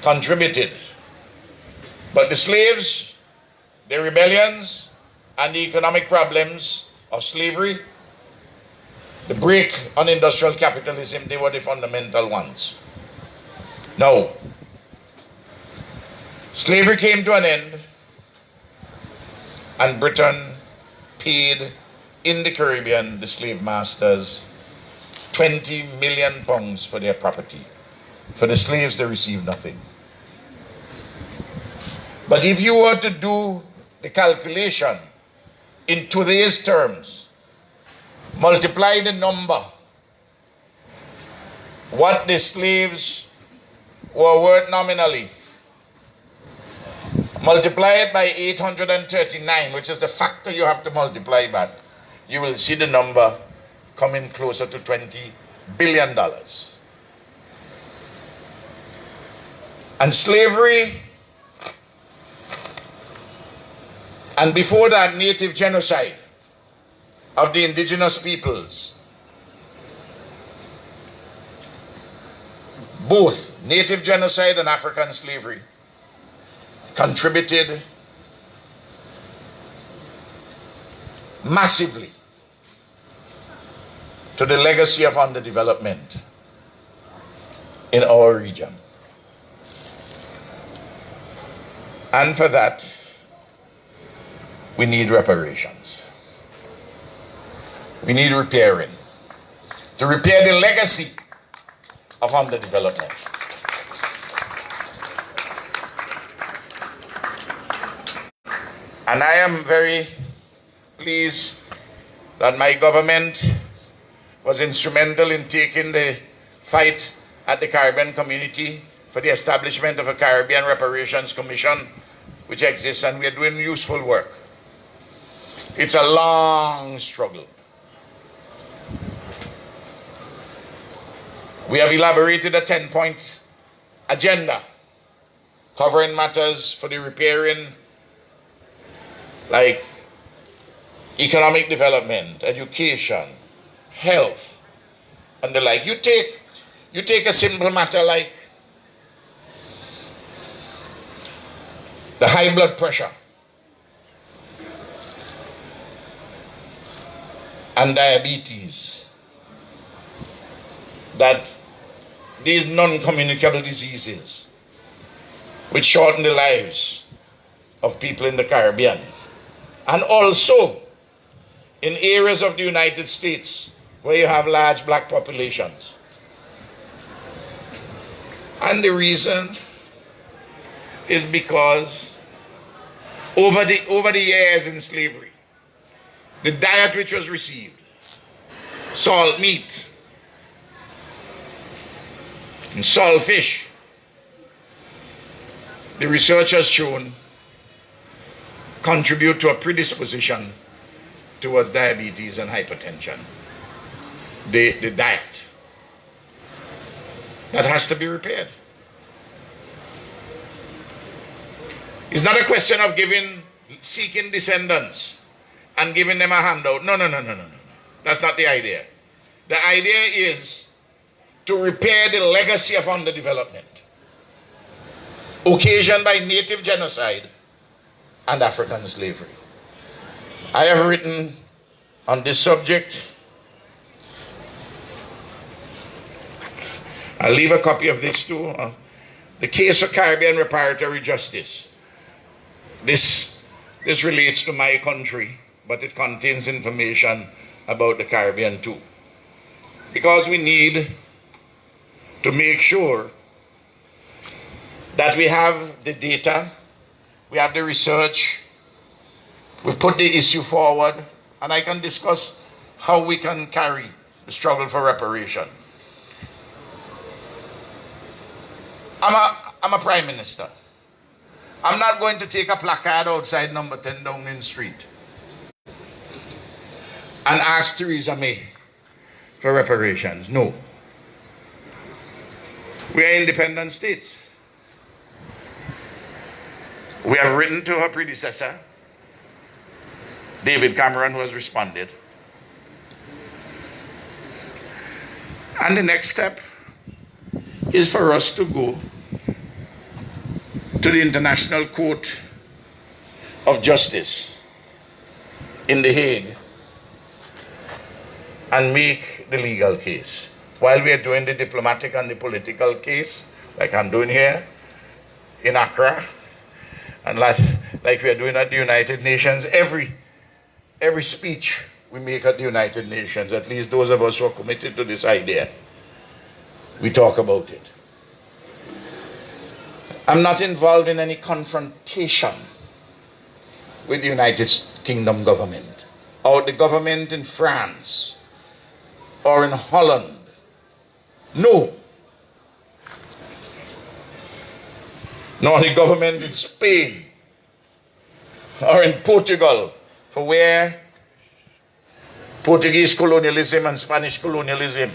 contributed. But the slaves, the rebellions, and the economic problems of slavery, the break on industrial capitalism, they were the fundamental ones. Now, slavery came to an end, and Britain paid in the Caribbean the slave masters 20 million pounds for their property. For the slaves, they received nothing. But if you were to do the calculation in today's terms, multiply the number, what the slaves were worth nominally, multiply it by 839, which is the factor you have to multiply by, you will see the number coming closer to $20 billion. And slavery, and before that, native genocide of the indigenous peoples, both native genocide and African slavery, contributed massively to the legacy of underdevelopment in our region. And for that, we need reparations. We need repairing, to repair the legacy of underdevelopment. And I am very pleased that my government was instrumental in taking the fight at the Caribbean community for the establishment of a Caribbean Reparations Commission, which exists, and we are doing useful work. It's a long struggle. We have elaborated a 10-point agenda covering matters for the repairing, like economic development, education, health, and the like. You take a simple matter like the high blood pressure and diabetes, that these non-communicable diseases which shorten the lives of people in the Caribbean, and also in areas of the United States where you have large black populations. And the reason is because over the years in slavery, the diet which was received, salt meat and salt fish, the research has shown contribute to a predisposition towards diabetes and hypertension. The diet. That has to be repaired. It's not a question of seeking descendants and giving them a handout. No. That's not the idea. The idea is to repair the legacy of underdevelopment occasioned by native genocide and African slavery. I have written on this subject. I'll leave a copy of this too. The case of Caribbean reparatory justice. This relates to my country, but it contains information about the Caribbean too. Because we need to make sure that we have the data, we have the research, we put the issue forward, and I can discuss how we can carry the struggle for reparation. I'm a prime minister. I'm not going to take a placard outside number 10 Downing Street and ask Theresa May for reparations. No. We are independent states. We have written to her predecessor, David Cameron, who has responded. And the next step is for us to go to the International Court of Justice in The Hague and make the legal case. While we are doing the diplomatic and the political case, like I'm doing here in Accra, and like we are doing at the United Nations, every speech we make at the United Nations, at least those of us who are committed to this idea, we talk about it. I'm not involved in any confrontation with the United Kingdom government, or the government in France, or in Holland. No. Nor the government in Spain, or in Portugal, for where Portuguese colonialism and Spanish colonialism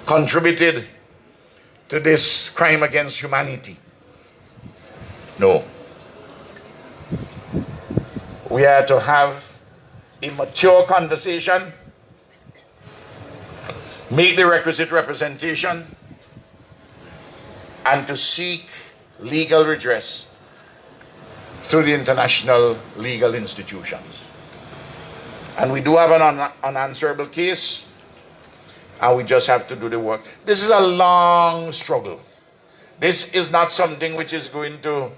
contributed to this crime against humanity. No. We are to have a mature conversation, make the requisite representation, and to seek legal redress through the international legal institutions. And we do have an unanswerable case, and we just have to do the work. This is a long struggle. This is not something which is going to,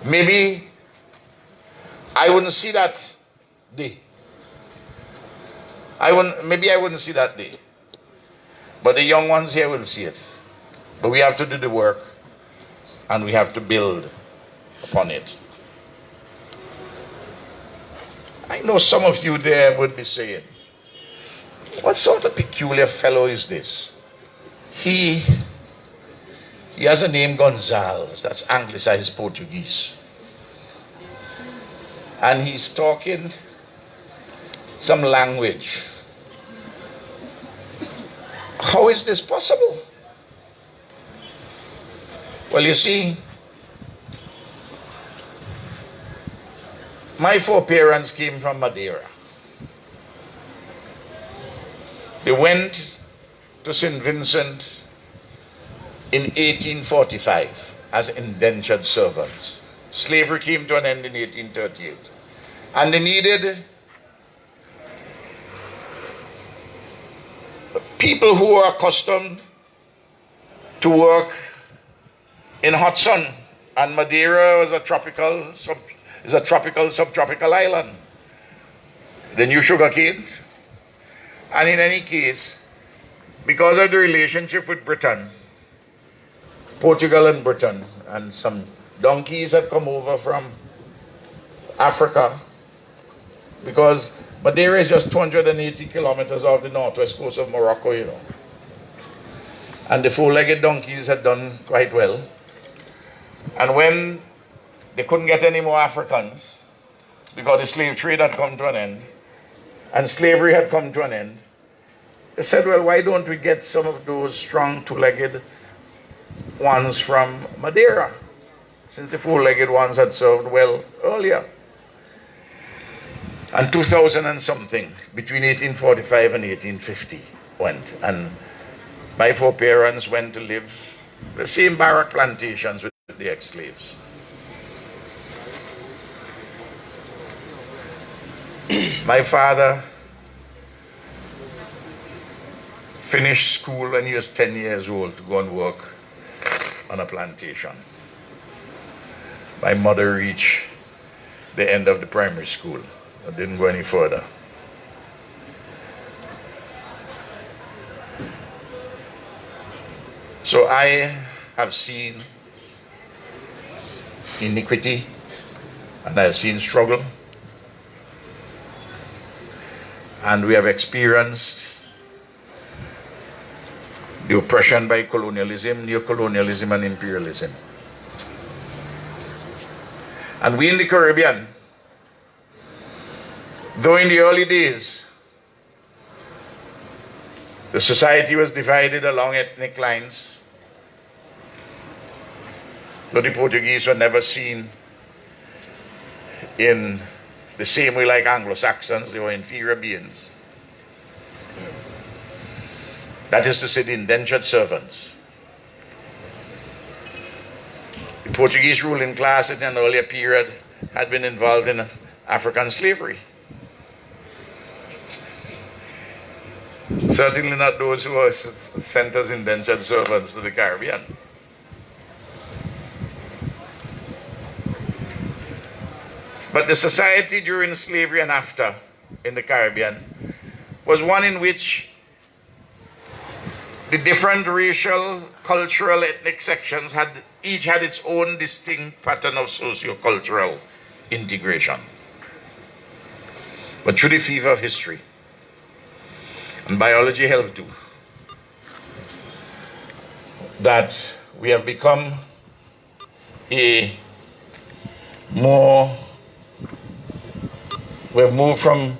maybe I wouldn't see that day. Maybe I wouldn't see that day. But the young ones here will see it. But we have to do the work, and we have to build upon it. I know some of you there would be saying, what sort of peculiar fellow is this? He has a name, Gonsalves, that's anglicized Portuguese. And he's talking some language. How is this possible? Well, you see, my foreparents came from Madeira. They went to St. Vincent in 1845 as indentured servants. Slavery came to an end in 1838. And they needed people who were accustomed to work in hot sun. And Madeira was a subtropical island. They knew sugar cane. And in any case, because of the relationship with Britain, Portugal and Britain, and some donkeys had come over from Africa, because Madeira is just 280 kilometers off the northwest coast of Morocco, you know. And the four-legged donkeys had done quite well. And when they couldn't get any more Africans, because the slave trade had come to an end, and slavery had come to an end, they said, well, why don't we get some of those strong two-legged ones from Madeira, since the four-legged ones had served well earlier. And 2000 and something, between 1845 and 1850 went. And my foreparents went to live the same barrack plantations with the ex-slaves. My father finished school when he was 10 years old to go and work on a plantation. My mother reached the end of the primary school. I didn't go any further. So I have seen iniquity, and I have seen struggle, and we have experienced the oppression by colonialism, neocolonialism, and imperialism. And we in the Caribbean Though in the early days, the society was divided along ethnic lines, though the Portuguese were never seen in the same way like Anglo-Saxons, they were inferior beings. That is to say, the indentured servants. The Portuguese ruling class in an earlier period had been involved in African slavery. Certainly not those who were sent as indentured servants to the Caribbean. But the society during slavery and after in the Caribbean was one in which the different racial, cultural, ethnic sections each had its own distinct pattern of socio-cultural integration. But through the fever of history, and biology helped too, that we have become we've moved from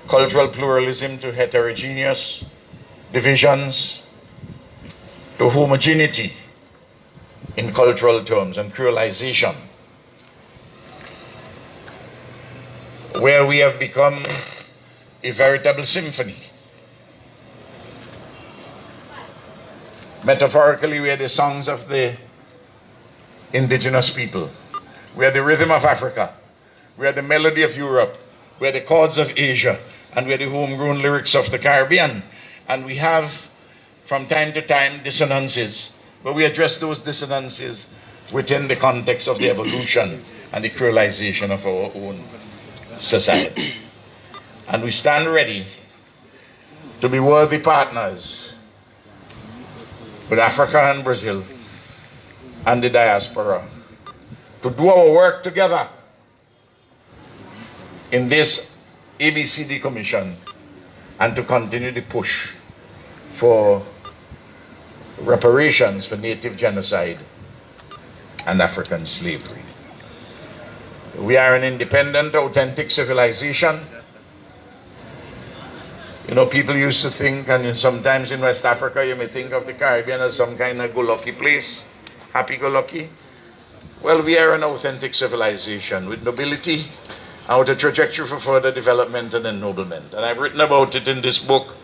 cultural pluralism to heterogeneous divisions to homogeneity in cultural terms and creolization, where we have become a veritable symphony. Metaphorically, we are the songs of the indigenous people. We are the rhythm of Africa. We are the melody of Europe. We are the chords of Asia. And we are the homegrown lyrics of the Caribbean. And we have, from time to time, dissonances. But we address those dissonances within the context of the evolution and the creolization of our own society. And we stand ready to be worthy partners with Africa and Brazil and the diaspora to do our work together in this ABCD Commission and to continue the push for reparations for native genocide and African slavery. We are an independent, authentic civilization. You know, people used to think, and sometimes in West Africa you may think of the Caribbean as some kind of go-lucky place, happy-go-lucky. Well, we are an authentic civilization with nobility and with a trajectory for further development and ennoblement. And I've written about it in this book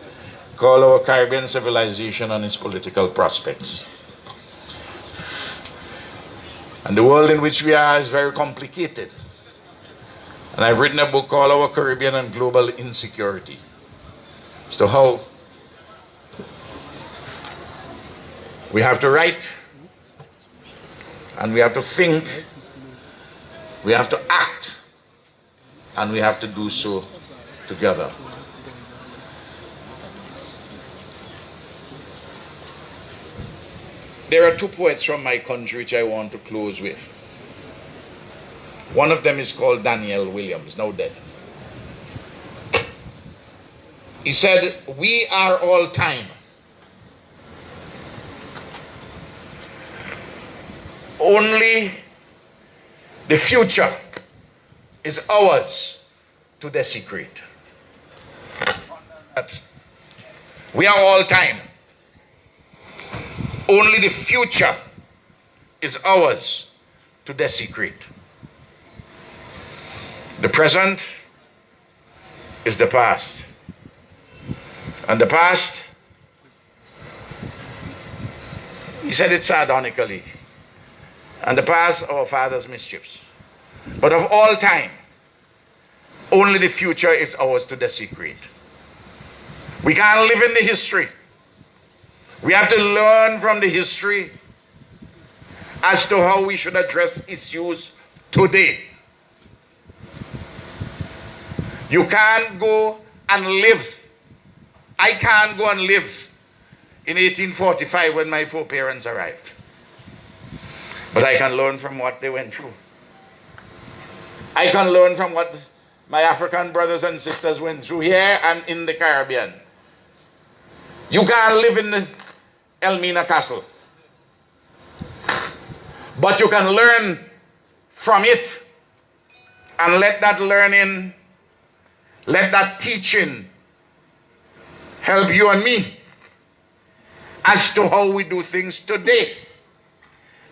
called Our Caribbean Civilization and Its Political Prospects. And the world in which we are is very complicated. And I've written a book called Our Caribbean and Global Insecurity. So how we have to write, and we have to think, we have to act, and we have to do so together. There are two poets from my country which I want to close with. One of them is called Daniel Williams, now dead. He said, "We are all time. Only the future is ours to desecrate." We are all time. Only the future is ours to desecrate. The present is the past. And the past, he said it sardonically, and the past, our fathers' mischiefs. But of all time, only the future is ours to desecrate. We can't live in the history. We have to learn from the history as to how we should address issues today. You can't go and live. I can't go and live in 1845 when my foreparents arrived. But I can learn from what they went through. I can learn from what my African brothers and sisters went through here and in the Caribbean. You can't live in the Elmina Castle. But you can learn from it and let that learning Let that teaching help you and me as to how we do things today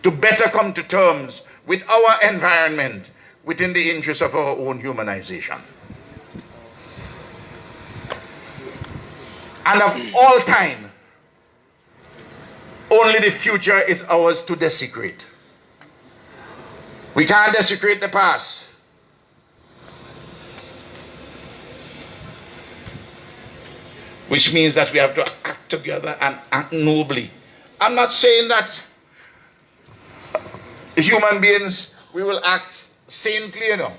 to better come to terms with our environment within the interest of our own humanization. And of all time, only the future is ours to desecrate. We can't desecrate the past. Which means that we have to act together and act nobly. I'm not saying that human beings, we will act saintly, you know.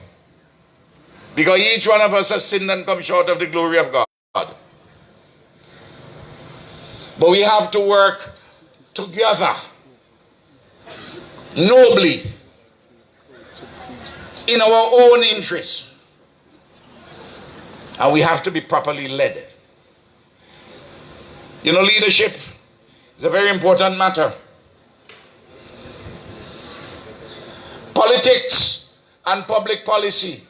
Because each one of us has sinned and come short of the glory of God. But we have to work together, nobly, in our own interests. And we have to be properly led. You know, leadership is a very important matter. Politics and public policy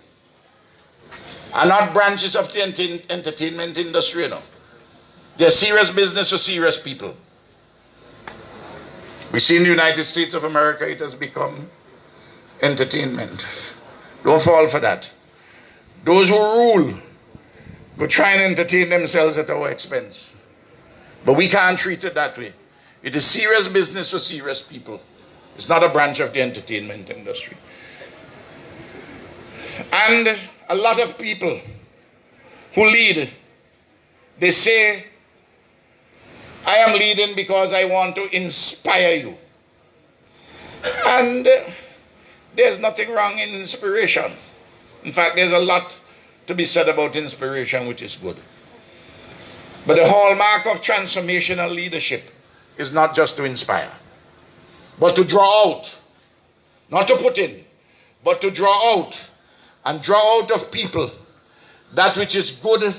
are not branches of the entertainment industry, you know. They're serious business for serious people. We see in the United States of America, it has become entertainment. Don't fall for that. Those who rule could try and entertain themselves at our expense. But we can't treat it that way. It is serious business for serious people. It's not a branch of the entertainment industry. And a lot of people who lead, they say, I am leading because I want to inspire you. And there's nothing wrong in inspiration. In fact, there's a lot to be said about inspiration, which is good. But the hallmark of transformational leadership is not just to inspire, but to draw out. Not to put in, but to draw out. And draw out of people that which is good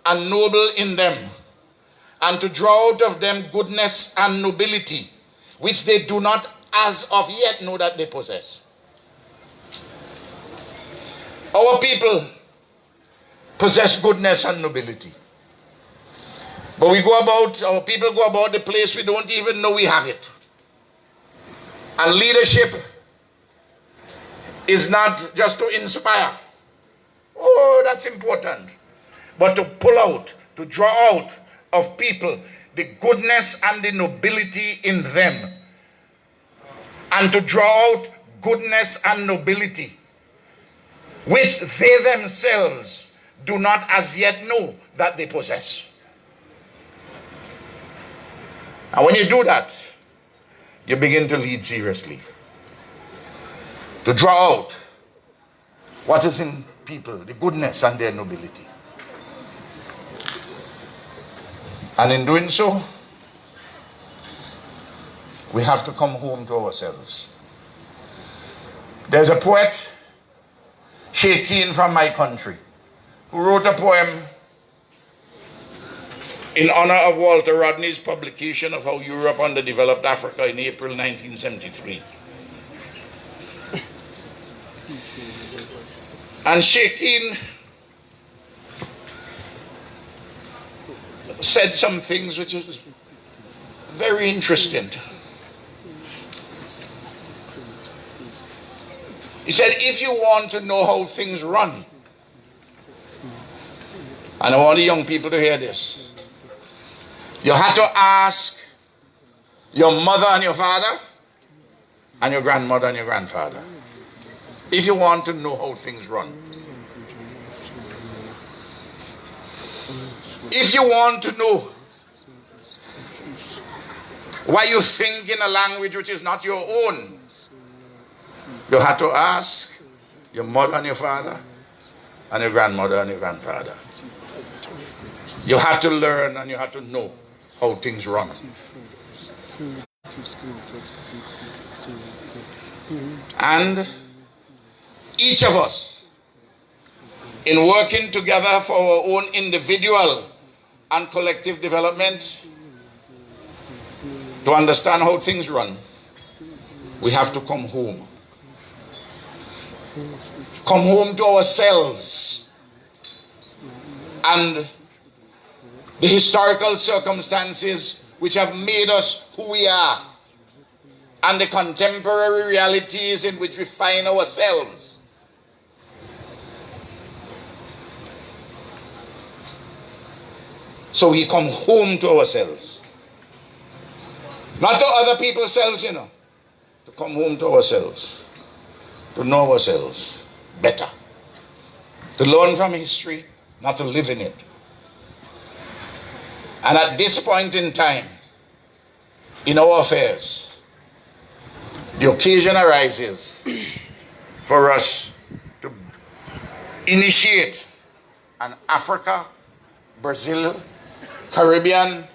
and noble in them. And to draw out of them goodness and nobility, which they do not as of yet know that they possess. Our people possess goodness and nobility. But our people go about the place we don't even know we have it. And leadership is not just to inspire. Oh, that's important. But to pull out, to draw out of people the goodness and the nobility in them. And to draw out goodness and nobility which they themselves do not as yet know that they possess. And when you do that, you begin to lead seriously. To draw out what is in people, the goodness and their nobility. And in doing so, we have to come home to ourselves. There's a poet, Sheikh Keen from my country, who wrote a poem in honor of Walter Rodney's publication of How Europe Underdeveloped Africa in April 1973. And Sheikh Keen said some things which is very interesting. He said, if you want to know how things run, and I want the young people to hear this, you have to ask your mother and your father, and your grandmother and your grandfather, if you want to know how things run. If you want to know why you think in a language which is not your own, you have to ask your mother and your father, and your grandmother and your grandfather. You have to learn and you have to know how things run. And each of us, in working together for our own individual and collective development, to understand how things run, we have to come home. Come home to ourselves. and the historical circumstances which have made us who we are, and the contemporary realities in which we find ourselves. So we come home to ourselves. Not to other people's selves, you know. To come home to ourselves. To know ourselves better. To learn from history, not to live in it. And at this point in time, in our affairs, the occasion arises for us to initiate an Africa, Brazil, Caribbean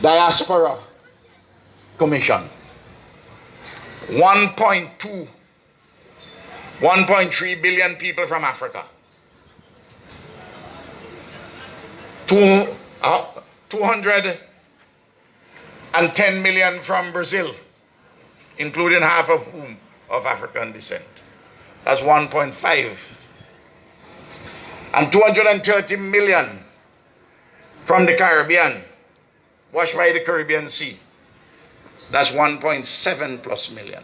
Diaspora Commission. 1.3 billion people from Africa. 210 million from Brazil, including half of whom of African descent. That's 1.5. And 230 million from the Caribbean, washed by the Caribbean Sea. That's 1.7 plus million.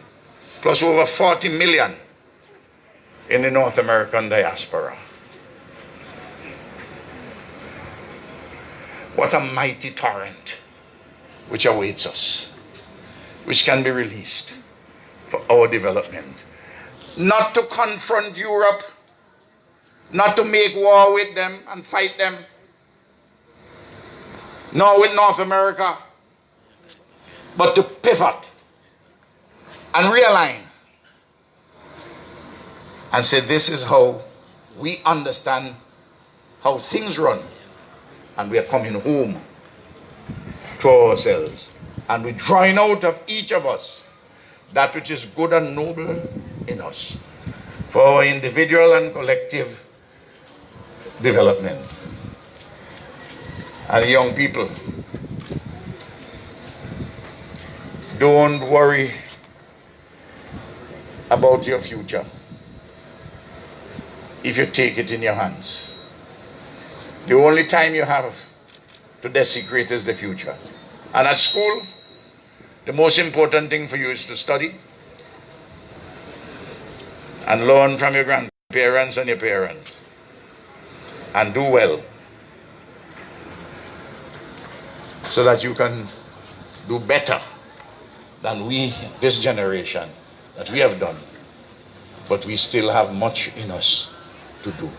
Plus over 40 million in the North American diaspora. What a mighty torrent which awaits us, which can be released for our development. Not to confront Europe, not to make war with them and fight them, nor with North America, but to pivot and realign and say, this is how we understand how things run, and we are coming home to ourselves, and we're drawing out of each of us that which is good and noble in us for our individual and collective development. And young people, don't worry about your future if you take it in your hands. The only time you have to desecrate is the future. And at school, the most important thing for you is to study and learn from your grandparents and your parents, and do well, so that you can do better than we, this generation, that we have done. But we still have much in us to do.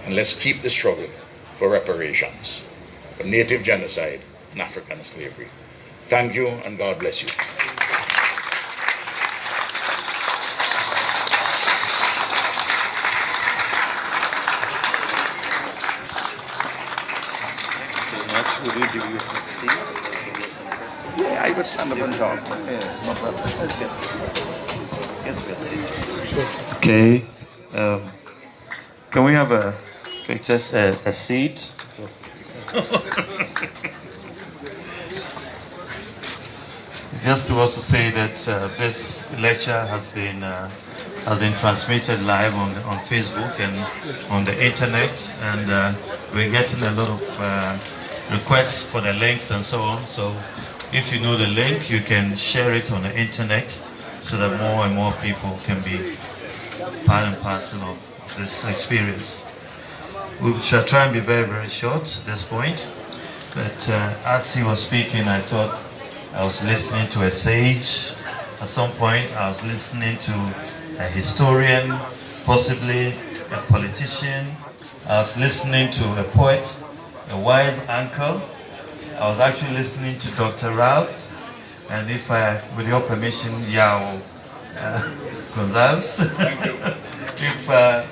And let's keep the struggle for reparations, for native genocide and African slavery. Thank you, and God bless you. Would you give you a seat? Yeah, I would stand up and talk. Yeah, no problem. Let's get to a seat. Okay. Can we have just a seat? Just to also say that this lecture has been transmitted live on Facebook and on the internet, and we're getting a lot of requests for the links and so on. So if you know the link, you can share it on the internet so that more and more people can be part and parcel of this experience. We shall try and be very, very short at this point. But as he was speaking, I thought I was listening to a sage. At some point, I was listening to a historian, possibly a politician. I was listening to a poet, a wise uncle. I was actually listening to Dr. Ralph, and if I, with your permission, Yao Gonsalves.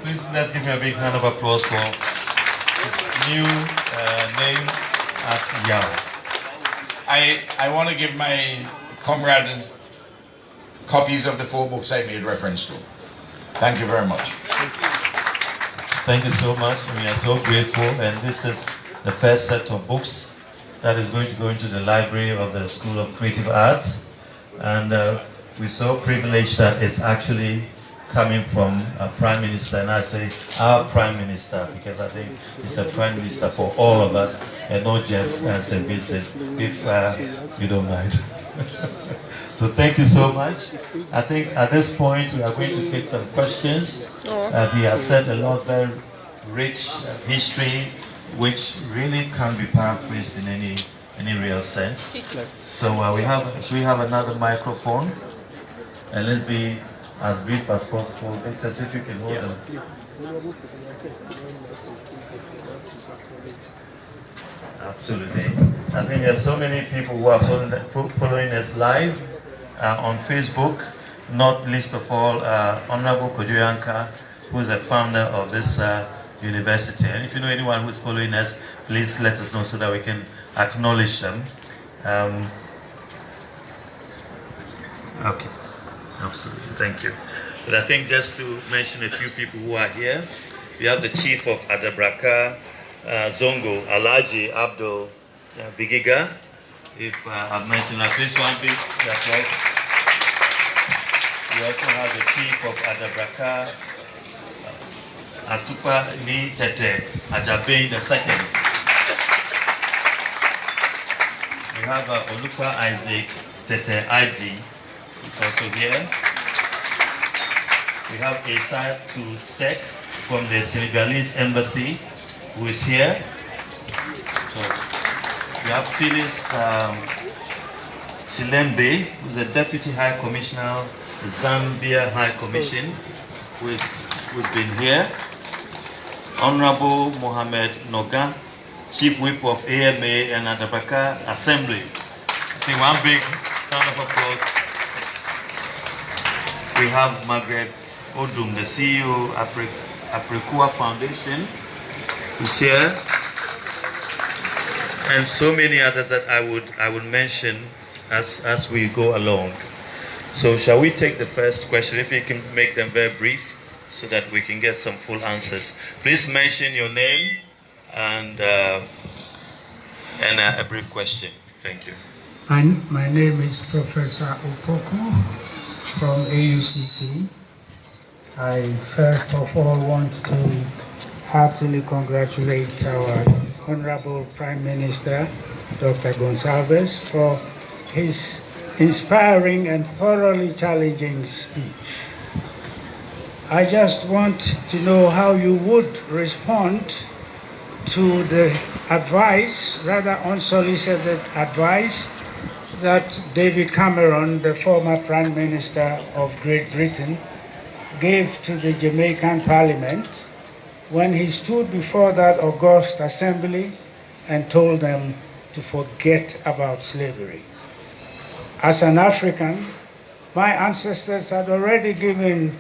Please let's give him a big hand of applause for his new name as Yao. I want to give my comrade copies of the 4 books I made reference to. Thank you very much. Thank you so much. We are so grateful, and this is the first set of books that is going to go into the library of the School of Creative Arts, and we're so privileged that it's actually coming from a Prime Minister, and I say our Prime Minister because I think he's a Prime Minister for all of us and not just St. Vincent, if you don't mind. So thank you so much. I think at this point we are going to take some questions. He has said a lot, very rich history, which really can't be paraphrased in any real sense. So we have another microphone, and let's be as brief as possible. Victor, if you can hold them. Absolutely. I think there are so many people who are following us live on Facebook, not least of all Honorable Kojoyanka, who is the founder of this university. And if you know anyone who's following us, please let us know so that we can acknowledge them. Okay, absolutely, thank you. But I think just to mention a few people who are here, we have the Chief of Adabraka, Zongo, Alhaji Abdul Bigiga. If I've mentioned that, please one big applause. We also have the Chief of Adabraka, Atupa Ni Tete Ajabe II. We have Olupa Isaac Tete ID, who's also here. We have Esa Sek from the Senegalese Embassy, who is here. So we have Phyllis Chilembe, who is the Deputy High Commissioner, Zambia High Commission, who's been here. Honorable Mohamed Noga, Chief Whip of AMA and Adabraka Assembly. I think one big round of applause. We have Margaret Odum, the CEO of Aprekua Foundation, who's here, and so many others that I would mention as we go along. So shall we take the first question, if you can make them very brief so that we can get some full answers. Please mention your name and a brief question. Thank you. My name is Professor Ofoko from AUCC. I first of all want to heartily congratulate our Honorable Prime Minister, Dr. Gonsalves, for his inspiring and thoroughly challenging speech. I just want to know how you would respond to the advice, rather unsolicited advice, that David Cameron, the former Prime Minister of Great Britain, gave to the Jamaican Parliament when he stood before that august assembly and told them to forget about slavery. As an African, my ancestors had already given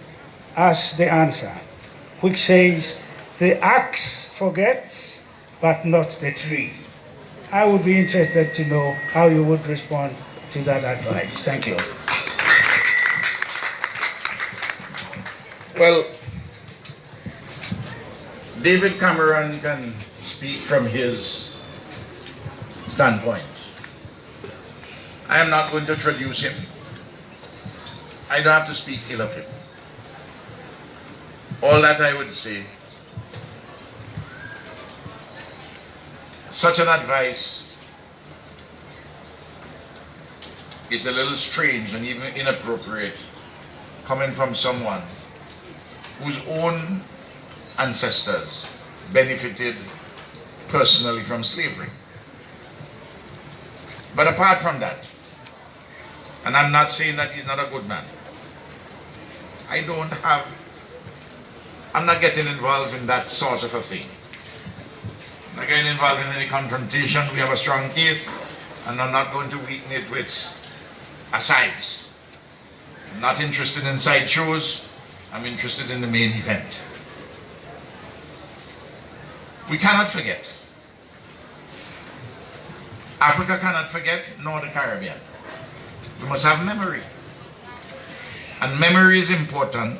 us the answer, which says, the axe forgets, but not the tree. I would be interested to know how you would respond to that advice. Thank you. Well, David Cameron can speak from his standpoint. I am not going to traduce him. I don't have to speak ill of him. All that I would say, such an advice is a little strange and even inappropriate coming from someone whose own ancestors benefited personally from slavery. But apart from that, and I'm not saying that he's not a good man, I'm not getting involved in that sort of a thing. I'm not getting involved in any confrontation. We have a strong case, and I'm not going to weaken it with asides. I'm not interested in sideshows. I'm interested in the main event. We cannot forget. Africa cannot forget, nor the Caribbean. We must have memory. And memory is important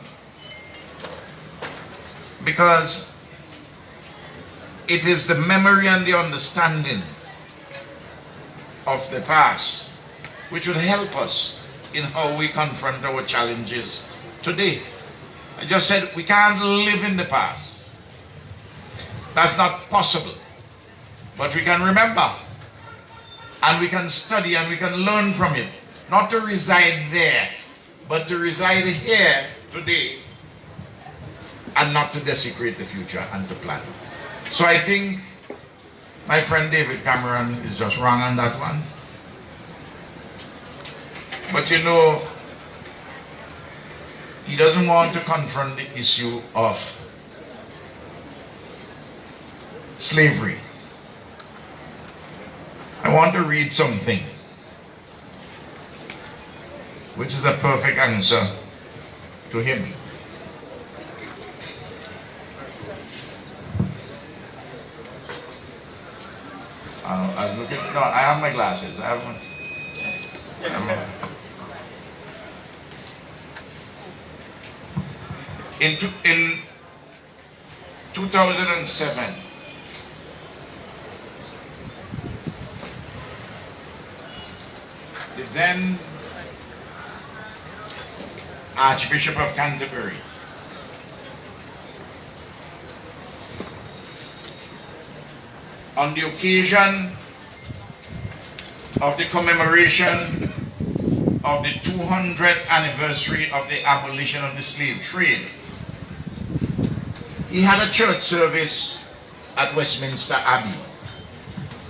because it is the memory and the understanding of the past which would help us in how we confront our challenges today. I just said we can't live in the past. That's not possible. But we can remember, and we can study, and we can learn from it. Not to reside there, but to reside here today, and not to desecrate the future and to plan. So I think my friend David Cameron is just wrong on that one. But you know, he doesn't want to confront the issue of slavery. I want to read something which is a perfect answer to him. I was looking, no, I have my glasses. I haven't. In 2007, the then Archbishop of Canterbury on the occasion of the commemoration of the 200th anniversary of the abolition of the slave trade, he had a church service at Westminster Abbey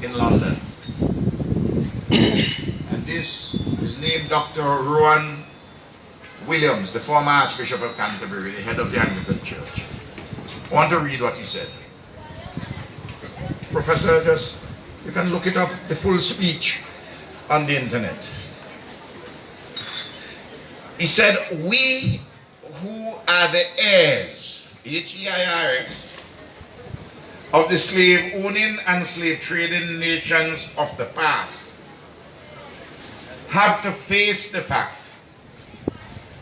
in London. And this is named Dr. Rowan Williams, the former Archbishop of Canterbury, the head of the Anglican Church. I want to read what he said. Professor, just, you can look it up, the full speech on the internet. He said, we who are the heirs, H-E-I-R-S, of the slave-owning and slave-trading nations of the past have to face the fact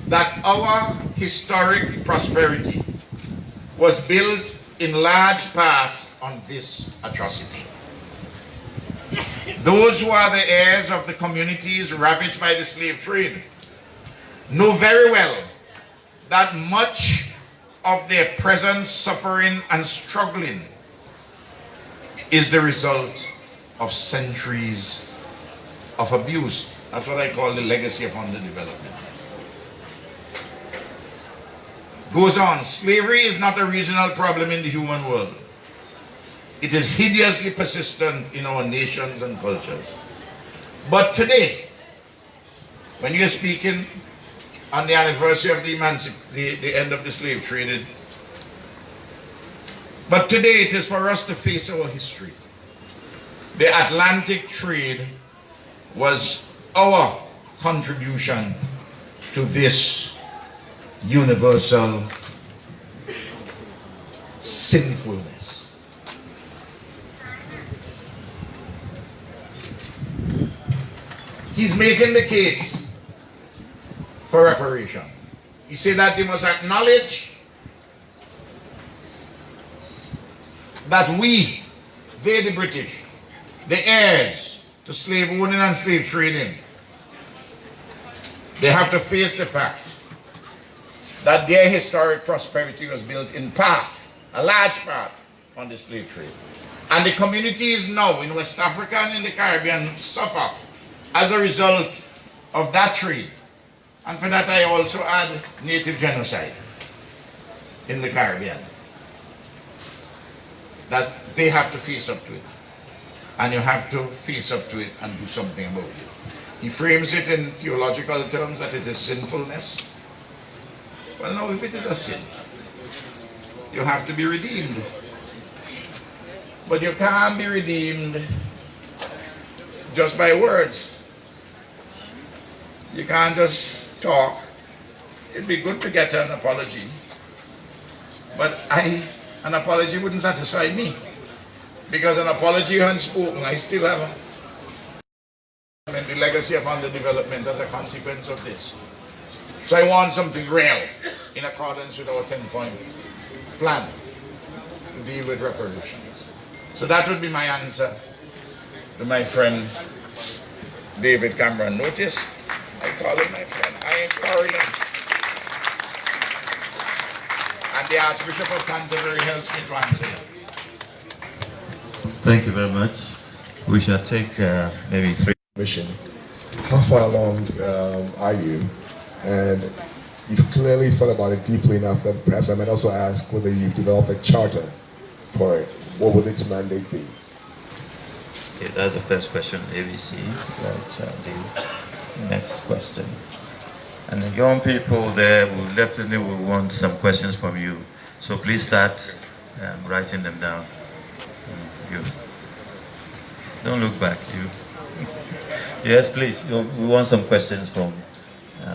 that our historic prosperity was built in large part on this atrocity. Those who are the heirs of the communities ravaged by the slave trade know very well that much of their present suffering and struggling is the result of centuries of abuse. That's what I call the legacy of underdevelopment. Goes on, slavery is not a regional problem in the human world. It is hideously persistent in our nations and cultures. But today, when you're speaking on the anniversary of the end of the slave trade, but today it is for us to face our history. The Atlantic trade was our contribution to this universal sinfulness. He's making the case for reparation. He said that they must acknowledge that we, they the British, the heirs to slave owning and slave trading, they have to face the fact that their historic prosperity was built in part, a large part, on the slave trade. And the communities now in West Africa and in the Caribbean suffer as a result of that trade. And for that I also add native genocide in the Caribbean. That they have to face up to it. And you have to face up to it and do something about it. He frames it in theological terms that it is sinfulness. Well, no, if it is a sin, you have to be redeemed. But you can't be redeemed just by words. You can't just talk. It'd be good to get an apology. But an apology wouldn't satisfy me. Because an apology unspoken, I still have the legacy of underdevelopment as a consequence of this. So I want something real in accordance with our 10-point plan to deal with reparations. So that would be my answer to my friend David Cameron. Notice, I call him my friend. I ain't quarreling. the Archbishop of Canterbury helps me to answer that. Thank you very much. We shall take maybe 3. Mission. How far along are you? And you've clearly thought about it deeply enough that perhaps I might also ask whether you've developed a charter for it. What would its mandate be? Okay, that's the first question, ABC. The next question. And the young people there will definitely want some questions from you. So please start writing them down. You. Don't look back, you. Yes, please. We want some questions from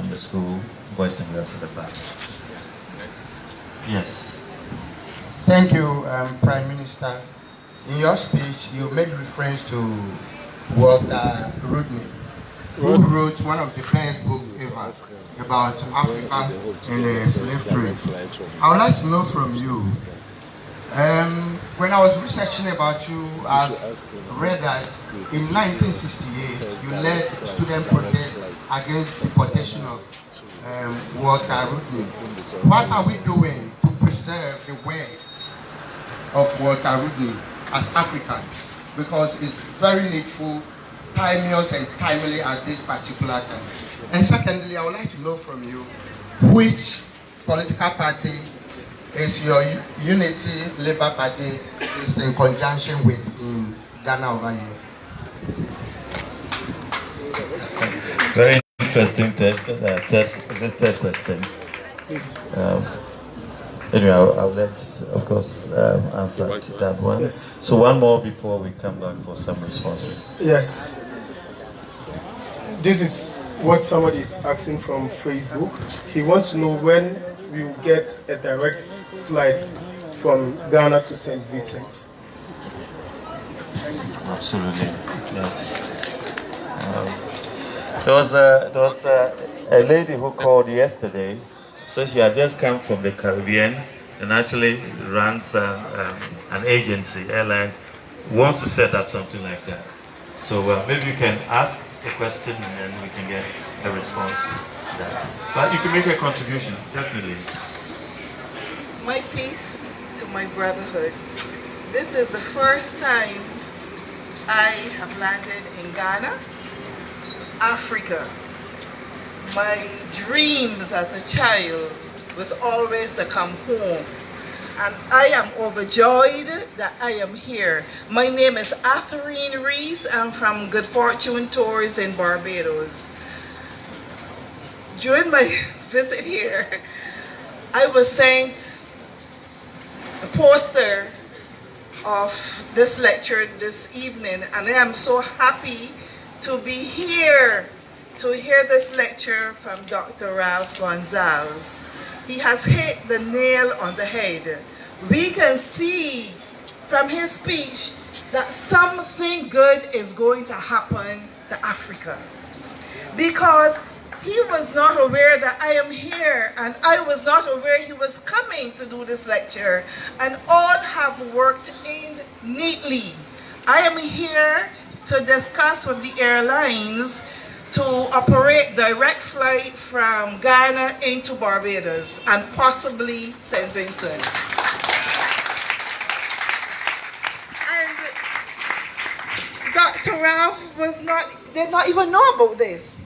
the school, boys and girls at the back. Yes. Thank you, Prime Minister. In your speech, you made reference to Walter Rodney, who wrote one of the best books ever about Africa and the slave trade. I would like to know from you, when I was researching about you, I read that in 1968 you led student protests against deportation of Walter Rodney. What are we doing to preserve the way of Walter Rodney as Africans? Because it's very needful, timeless and timely at this particular time. And secondly, I would like to know from you, which political party is your Unity Labour Party is in conjunction with in Ghana over here? Very interesting third question. Anyway, I'll let, of course, answer to that one. Yes. So one more before we come back for some responses. Yes. This is what somebody is asking from Facebook. He wants to know when we will get a direct flight from Ghana to St. Vincent. Absolutely, yes. There was a lady who called yesterday. So she had just come from the Caribbean and actually runs an agency, airline, wants to set up something like that. So maybe you can ask a question and then we can get a response to that. But you can make a contribution, definitely. My peace to my brotherhood. This is the first time I have landed in Ghana, Africa. My dreams as a child was always to come home. And I am overjoyed that I am here. My name is Atherine Reese. I'm from Good Fortune Tours in Barbados. During my visit here, I was sent a poster of this lecture this evening, and I am so happy to be here to hear this lecture from Dr. Ralph Gonsalves. He has hit the nail on the head. We can see from his speech that something good is going to happen to Africa. Because he was not aware that I am here, and I was not aware he was coming to do this lecture, and all have worked in neatly. I am here to discuss with the airlines to operate direct flight from Ghana into Barbados and possibly St. Vincent. And Dr. Ralph did not even know about this.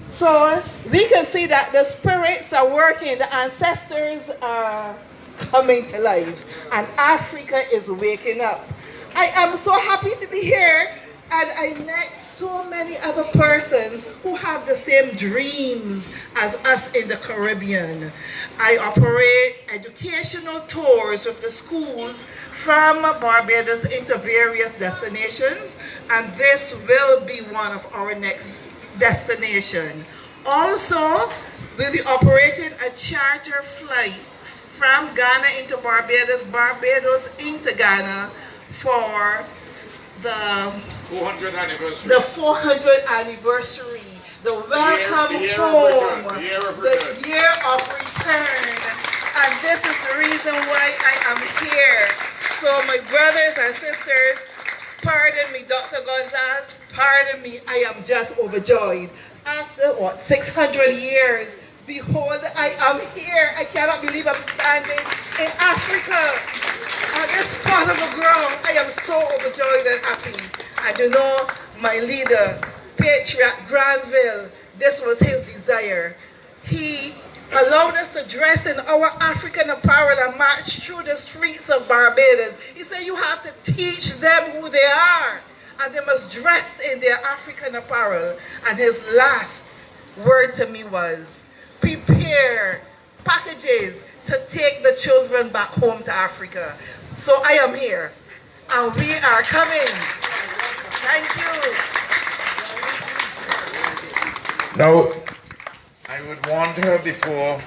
So we can see that the spirits are working, the ancestors are coming to life, and Africa is waking up. I am so happy to be here, and I met so many other persons who have the same dreams as us in the Caribbean. I operate educational tours with the schools from Barbados into various destinations, and this will be one of our next destination. Also, we'll be operating a charter flight from Ghana into Barbados, Barbados into Ghana for the 400th anniversary. The 400th anniversary, the welcome home, the year of return. And this is the reason why I am here. So my brothers and sisters, pardon me, Dr. Gonsalves, pardon me, I am just overjoyed. After 600 years, behold, I am here. I cannot believe I'm standing in Africa, on this part of the ground. I am so overjoyed and happy. I do know my leader, Patriot Granville, this was his desire. He allowed us to dress in our African apparel and march through the streets of Barbados. He said, you have to teach them who they are, and they must dress in their African apparel. And his last word to me was, prepare packages to take the children back home to Africa. So I am here, and we are coming. Thank you. Now, I would warn her before,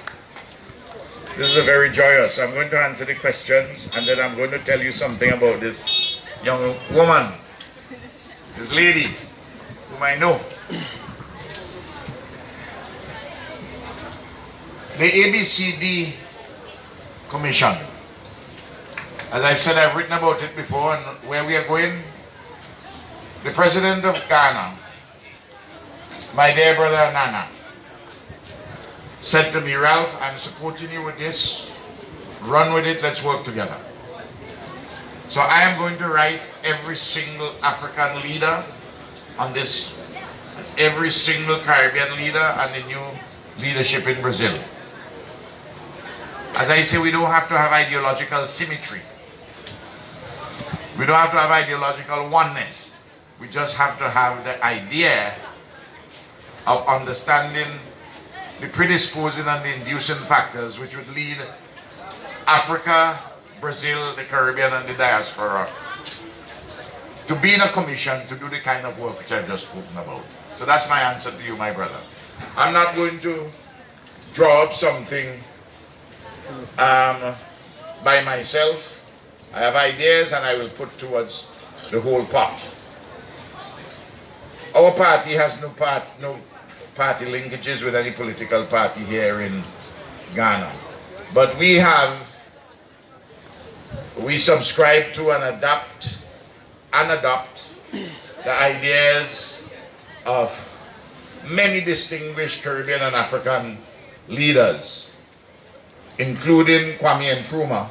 this is very joyous. I'm going to answer the questions, and then I'm going to tell you something about this young woman, this lady, whom I know. The ABCD Commission, as I've said, I've written about it before, and where we are going, the President of Ghana, my dear brother Nana, said to me, Ralph, I'm supporting you with this, run with it, let's work together. So I am going to write every single African leader on this, every single Caribbean leader and the new leadership in Brazil. As I say, we don't have to have ideological symmetry. We don't have to have ideological oneness. We just have to have the idea of understanding the predisposing and the inducing factors which would lead Africa, Brazil, the Caribbean and the diaspora to be in a commission to do the kind of work which I've just spoken about. So that's my answer to you, my brother. I'm not going to draw up something by myself. I have ideas and I will put towards the whole pot. Our party has no party linkages with any political party here in Ghana. But we subscribe to and adopt the ideas of many distinguished Caribbean and African leaders, including Kwame Nkrumah,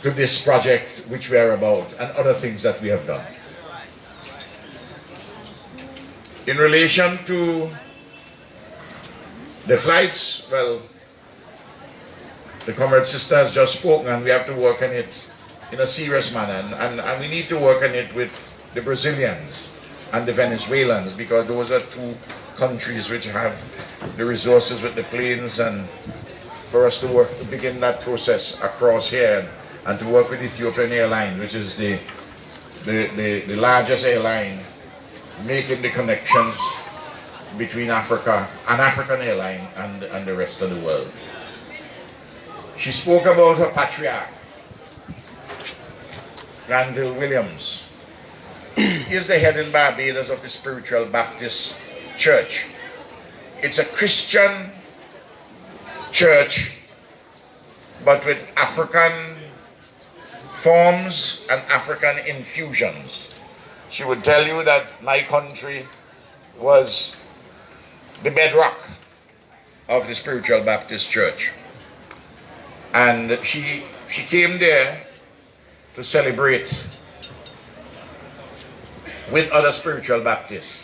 to this project which we are about and other things that we have done. In relation to the flights, well, the comrade sister has just spoken and we have to work on it in a serious manner, and we need to work on it with the Brazilians and the Venezuelans, because those are two countries which have the resources with the planes, and for us to work to begin that process across here, and to work with Ethiopian Airlines, which is the largest airline, making the connections between Africa, an African airline, and the rest of the world. She spoke about her patriarch, Granville Williams. He is the head in Barbados of the Spiritual Baptist Church. It's a Christian church, but with African forms and African infusions. She would tell you that my country was the bedrock of the Spiritual Baptist Church. And she came there to celebrate with other spiritual Baptists.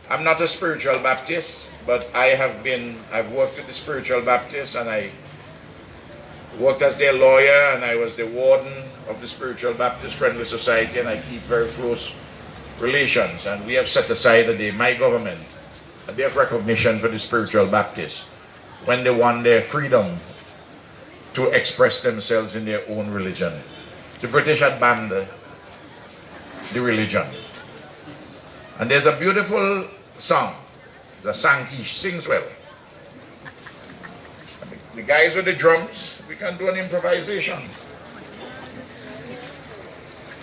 I'm not a spiritual Baptist, but I've worked with the Spiritual Baptists, and I worked as their lawyer, and I was the warden of the Spiritual Baptist Friendly Society, and I keep very close relations. And we have set aside a day, my government, a day of recognition for the Spiritual Baptists when they won their freedom to express themselves in their own religion. The British had banned the religion. And there's a beautiful song. The Sankey sings well. The guys with the drums, we can do an improvisation.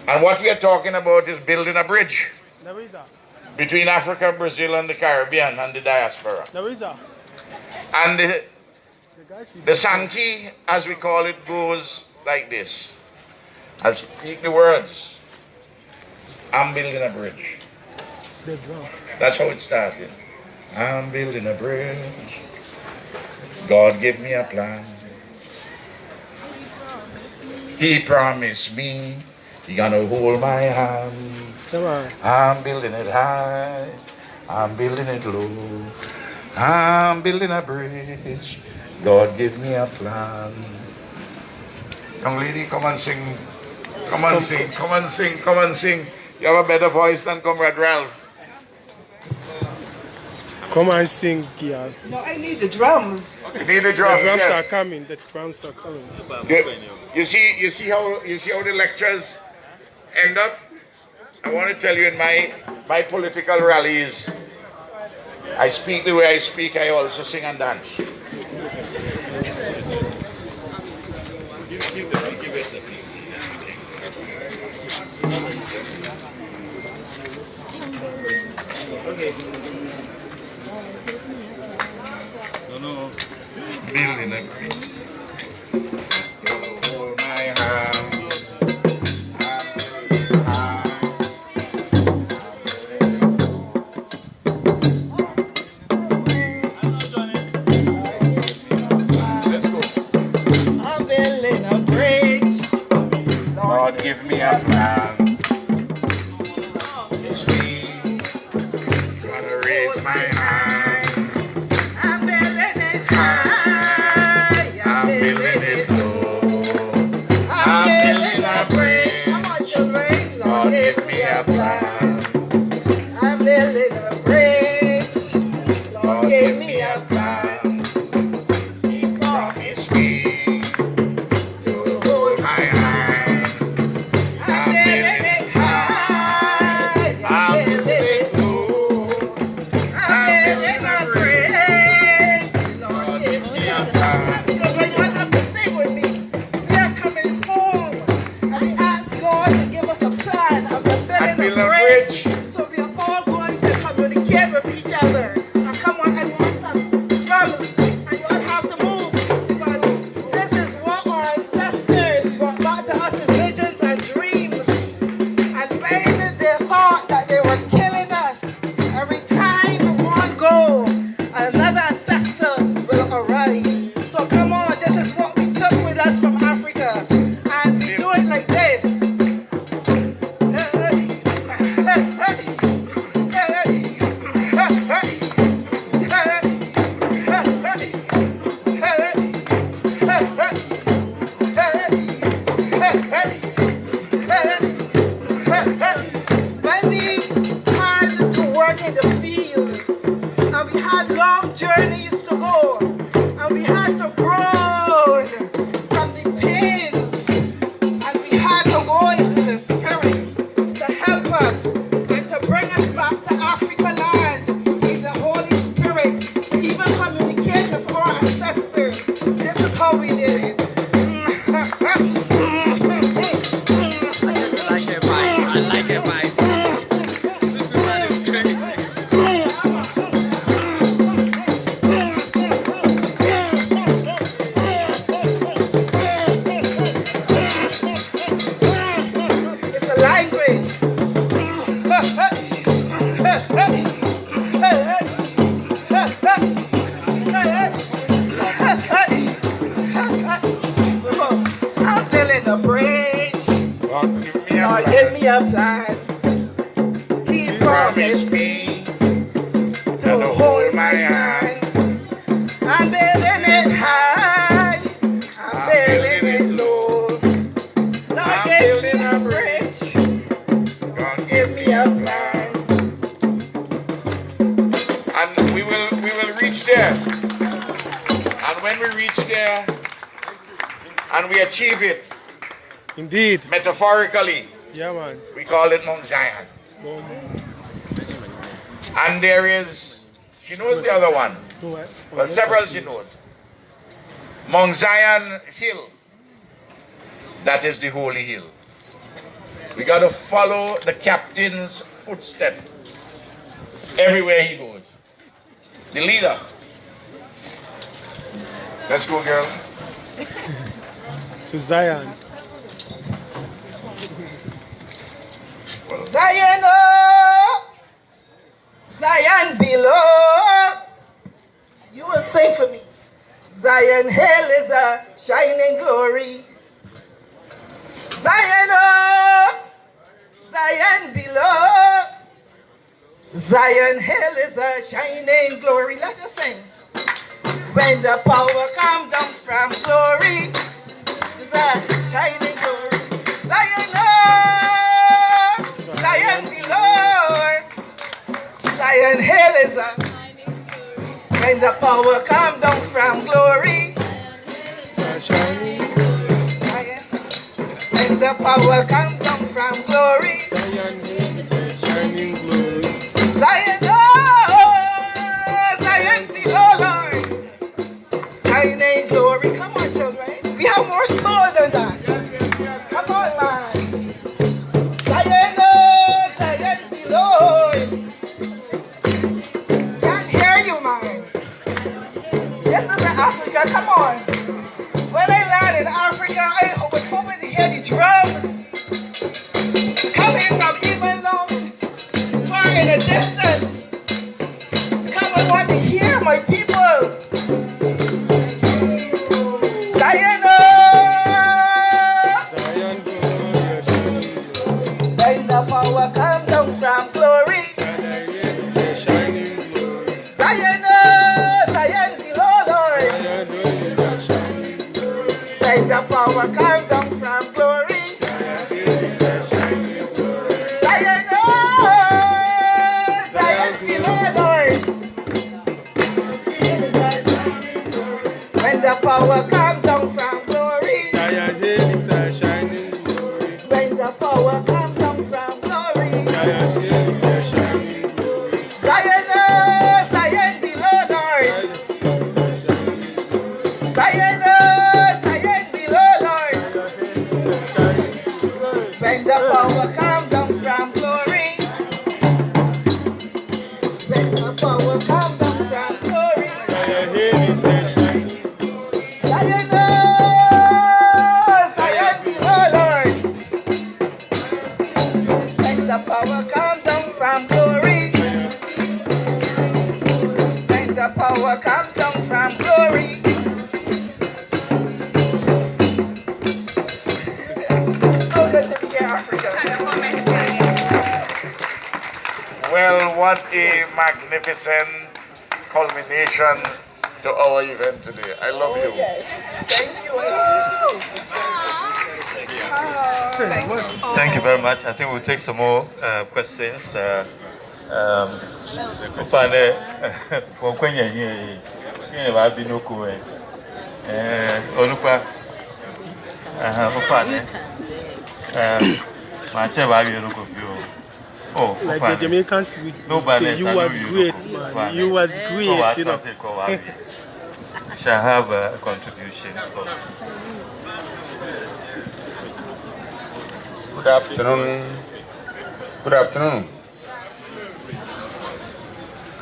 And what we are talking about is building a bridge between Africa, Brazil, and the Caribbean, and the diaspora. And the Sankey, as we call it, goes like this. I'll speak the words. I'm building a bridge. That's how it started. I'm building a bridge. God gave me a plan. He promised me he gonna hold my hand. Come on. I'm building it high, I'm building it low, I'm building a bridge. God give me a plan. Young lady, come and sing. Come and sing, come and sing, come and sing. You have a better voice than Comrade Ralph. Come and sing, girl. No, I need the drums. You need the drums. The drums Yes. are coming. The drums are coming. You see how the lectures end up? I want to tell you, in my political rallies, I speak the way I speak. I also sing and dance. No. Building a bridge. Hold my hand. Let's go. I'm building a bridge. Lord, give me a plan. It's me. Gonna raise my hand. I'm building it high. I'm building it low. I'm building a bridge. Come on, children. Lord, give me a plan. I'm building a bridge. Lord, give me a plan. He promised me to hold my hand. I'm building it high. I'm building it low. I'm building a bridge. Lord, give me a plan. Children, you have to sing with me. We are coming home. And we ask God to give us a plan of the And building build a a bridge. bridge. So we are all going to communicate with each other. Now come on, I want some drums. And you all have to move. Because this is what our ancestors brought back to us in visions and dreams. And maybe they thought that they were killing us. Every time one go, another ancestor will arise. So come on, this is what we took with us from Africa. And we do it like this. When we had to work in the fields, and we had long journeys to go, and we had to grow from the pains, and we had to go into the spirit to help us and to bring us back to Africa land in the Holy Spirit, to even communicate with our ancestors. This is how we did it. I like it, vibe. This is crazy. It's a language. So I'm building a bridge. Lord, give me a Lord, plan. give me a plan. He promised me to hold my hand. I'm building it high. I'm building it low. Lord, give me a bridge. God, Give me a plan. and we will reach there. And when we reach there and we achieve it Indeed. metaphorically, Yeah, man. we call it Mount Zion. And there is, she knows the other one, well, several she knows. Mount Zion Hill, that is the holy hill. We got to follow the captain's footstep everywhere he goes. The leader. Let's go, girl. To Zion. Zion up, Zion below. You will sing for me. Zion Hill is a shining glory. Zion up, Zion below. Zion hill is a shining glory. Let us sing. When the power comes down from glory, it's a shining glory. Zion up, Zion below. Zion hill is a shining glory. When the power comes down from glory, it's a shining glory. Zion. When the power comes down from glory, Zion hill is a shining glory. Zion up, Zion below, Lord. Shining glory. Come on, children. We have more soul than that. Come on, man. Zion up, Zion below. Can't hear you, man. This is Africa. Come on. When I land in Africa, I was hoping to hear the drums coming from even long, far in the distance. Come, I want to hear my people. Zion up. Zion glory. When the power comes down from glory, shining glory. Zion up, Zion below, Lord. When the power comes down from glory, Zion up, Zion below, Lord. When the power comes down from glory, Zion is a shining glory. When the power comes down from glory, Zion is a shining glory. Zion up, Zion below, Lord. Zion up, Zion below, Lord. When the power comes down from glory, when the power comes down from glory, Zion is a shining glory. Zion up, Zion below, Lord. When the power comes down from glory, when the power comes down from glory. So good to be here, Africa. Well, what a magnificent culmination to our event today. I love you. Yes. Thank you. Thank you very much. I think we'll take some more questions. Oh, like the Jamaicans would say, you was great, man. You was great, you know. Shall have a contribution. Good afternoon. Good afternoon.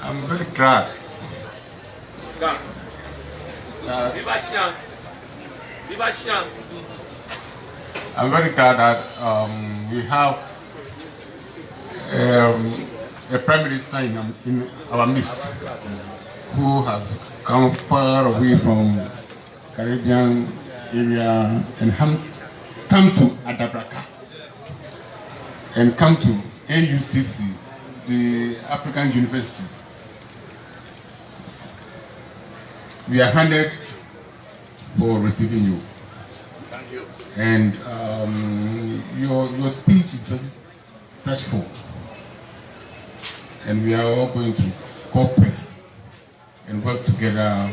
I'm very glad. I'm very glad that we have a Prime Minister in our midst who has come far away from Caribbean area and come to Adabraka and come to AUCC, the African University. We are honored for receiving you. Thank you. And your speech is very touchful. And we are all going to cooperate and work together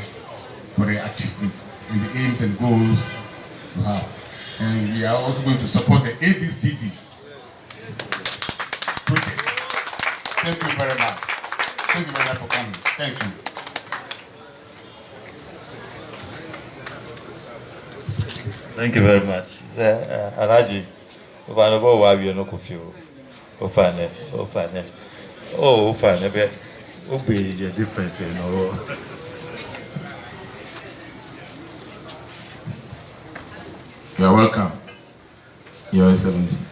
for the achievement and the aims and goals you have. And we are also going to support the ABCD project. Thank you very much. Thank you very much for coming. Thank you. Thank you very much. Alaji, why we are not confused? Opane. Oh, Opane, but Obe is different, you know. You are welcome, Your Excellency.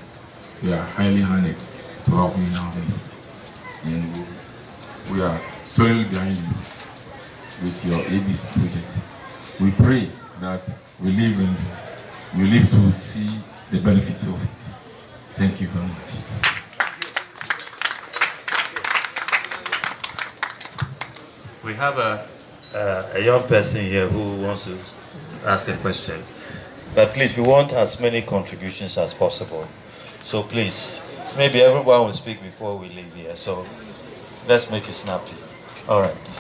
We are highly honored to have you in our midst. And we are solely behind you with your ABC project. We pray that you live to see the benefits of it. Thank you very much. We have a young person here who wants to ask a question. But please, we want as many contributions as possible. So please, maybe everyone will speak before we leave here. So let's make it snappy. All right.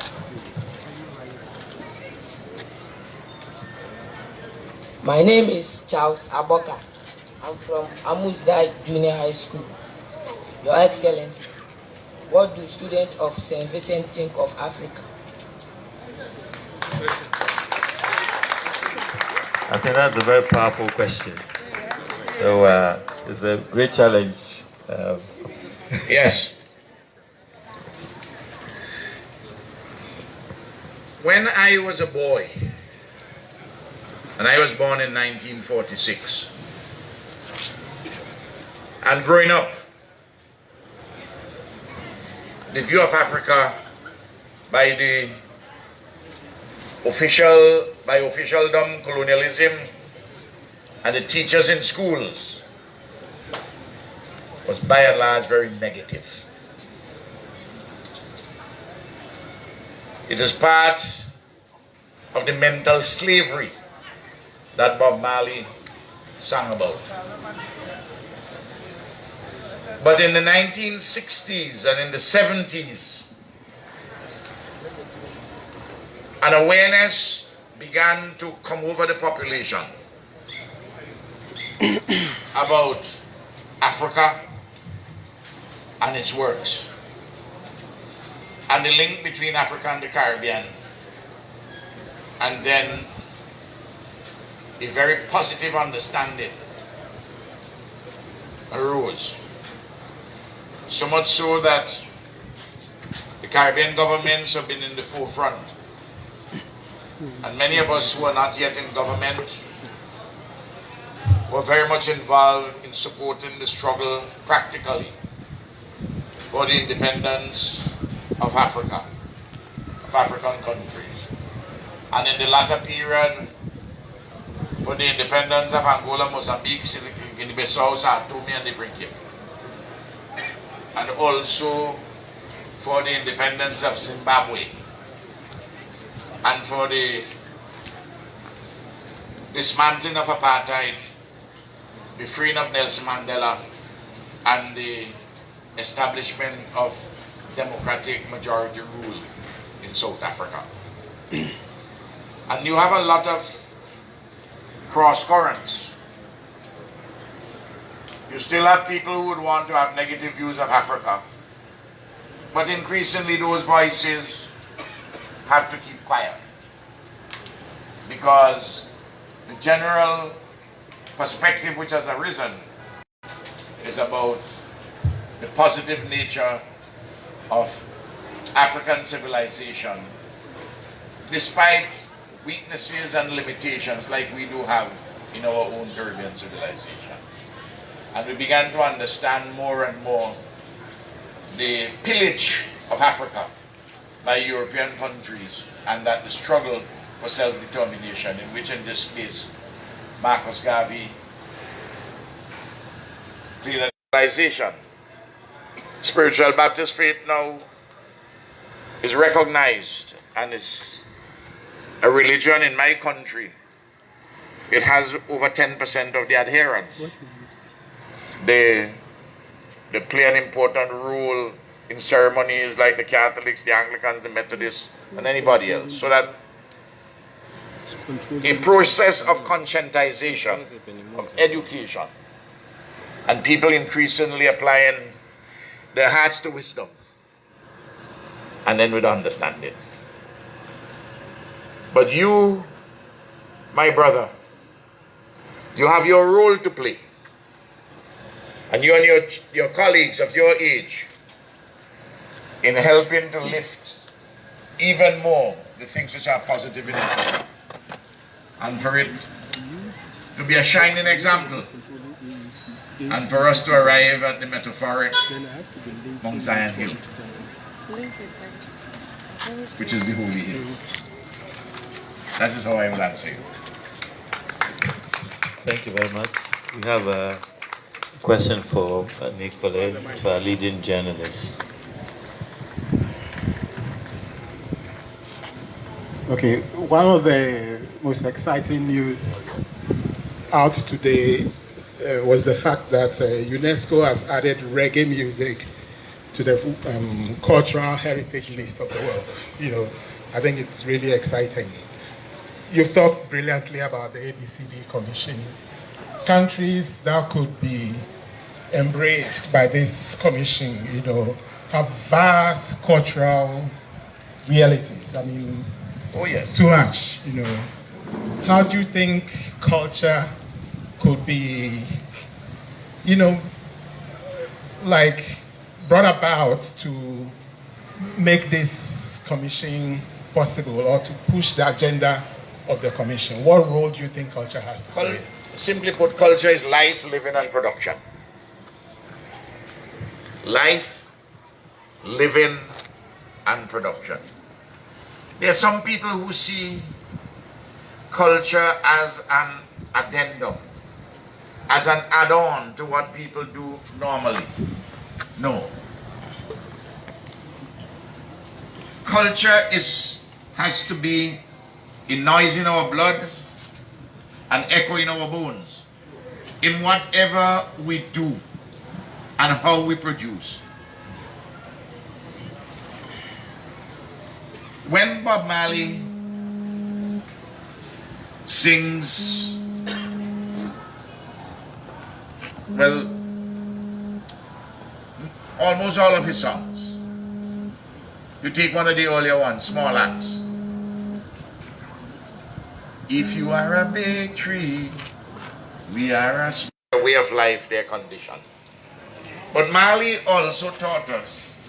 My name is Charles Aboka. I'm from Amusdai Junior High School. Your Excellency, what do students of St. Vincent think of Africa? I think that's a very powerful question. So it's a great challenge. Yes. When I was a boy, and I was born in 1946, and growing up, the view of Africa by the officialdom colonialism and the teachers in schools was by and large very negative. It is part of the mental slavery that Bob Marley sang about. But in the 1960s and in the 70s, an awareness began to come over the population about Africa and its works, and the link between Africa and the Caribbean, and then a very positive understanding arose. So much so that the Caribbean governments have been in the forefront. And many of us who are not yet in government were very much involved in supporting the struggle practically for the independence of Africa, of African countries. And in the latter period, for the independence of Angola, Mozambique, Guinea-Bissau, Sao Tome and Principe. And also for the independence of Zimbabwe, and for the dismantling of apartheid, the freeing of Nelson Mandela, and the establishment of democratic majority rule in South Africa. And you have a lot of cross currents. You still have people who would want to have negative views of Africa, but increasingly those voices have to keep quiet, because the general perspective which has arisen is about the positive nature of African civilization, despite weaknesses and limitations like we do have in our own Caribbean civilization. And we began to understand more and more the pillage of Africa by European countries, and that the struggle for self-determination, in which in this case Marcus Garvey played a civilization. Spiritual Baptist faith now is recognized and is a religion in my country. It has over 10% of the adherents. They play an important role in ceremonies like the Catholics, the Anglicans, the Methodists, and anybody else. So that a process of conscientization, of education, and people increasingly applying their hearts to wisdom, and then with understanding. But you, my brother, you have your role to play. And you and your colleagues of your age in helping to lift even more the things which are positive in Africa, and for it to be a shining example, and for us to arrive at the metaphoric Mount Zion Hill, which is the Holy Hill. That is how I will answer you. Thank you very much. We have a question for Nicolai, for our leading journalist. Okay, one of the most exciting news out today was the fact that UNESCO has added reggae music to the cultural heritage list of the world. You know, I think it's really exciting. You've talked brilliantly about the ABCD Commission. Countries that could be embraced by this commission, you know, have vast cultural realities. I mean, oh yes, too much, you know. How do you think culture could be, you know, like brought about to make this commission possible, or to push the agenda of the commission? What role do you think culture has to play? Simply put, culture is life, living, and production. Life, living, and production. There are some people who see culture as an addendum, as an add-on to what people do normally. No. Culture has to be a noise in our blood, an echo in our bones, in whatever we do and how we produce. When Bob Marley sings, well, almost all of his songs, you take one of the earlier ones, Small Axe. If you are a big tree, we are a small way of life, their condition. But Marley also taught us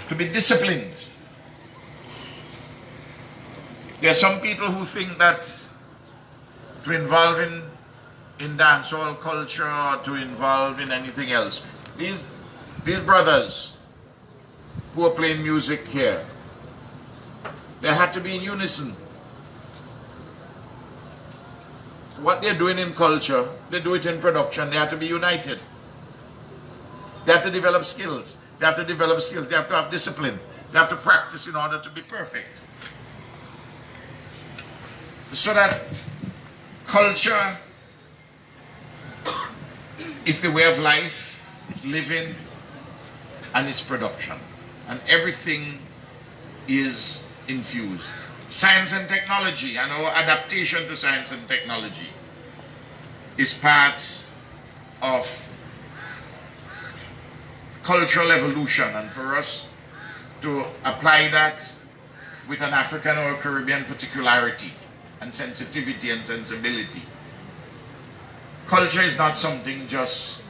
to be disciplined. There are some people who think that to involve in dancehall culture or to involve in anything else, these brothers who are playing music here, they had to be in unison. What they're doing in culture, they do it in production. They have to be united. They have to develop skills. They have to develop skills. They have to have discipline. They have to practice in order to be perfect. So that culture is the way of life, it's living, and it's production. And everything is infused. Science and technology and our adaptation to science and technology is part of cultural evolution, and for us to apply that with an African or Caribbean particularity and sensitivity and sensibility. Culture is not something just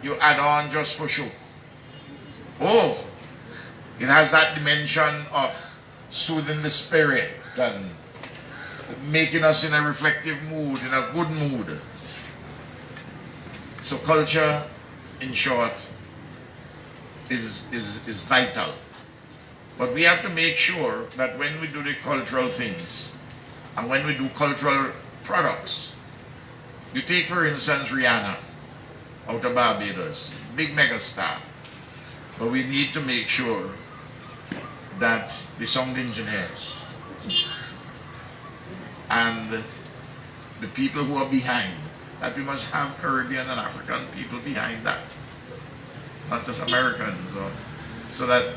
you add on just for show. Oh, it has that dimension of soothing the spirit and making us in a reflective mood, in a good mood. So culture, in short, is vital. But we have to make sure that when we do the cultural things and when we do cultural products, you take for instance Rihanna out of Barbados, big megastar, but we need to make sure that the sound engineers and the people who are behind, that we must have Caribbean and African people behind that, not just Americans, so that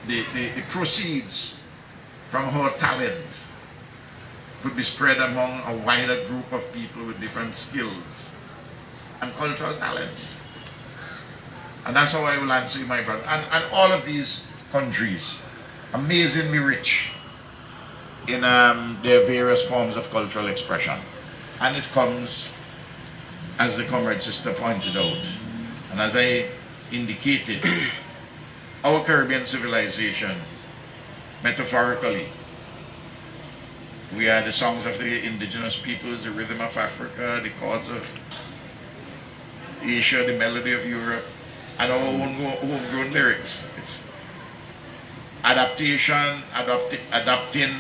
the proceeds from our talent could be spread among a wider group of people with different skills and cultural talents. And that's how I will answer you, my brother. And all of these countries, amazingly rich in their various forms of cultural expression. And it comes, as the comrade sister pointed out, and as I indicated, our Caribbean civilization, metaphorically, we are the songs of the indigenous peoples, the rhythm of Africa, the chords of Asia, the melody of Europe, and our own homegrown lyrics. It's adaptation, adapting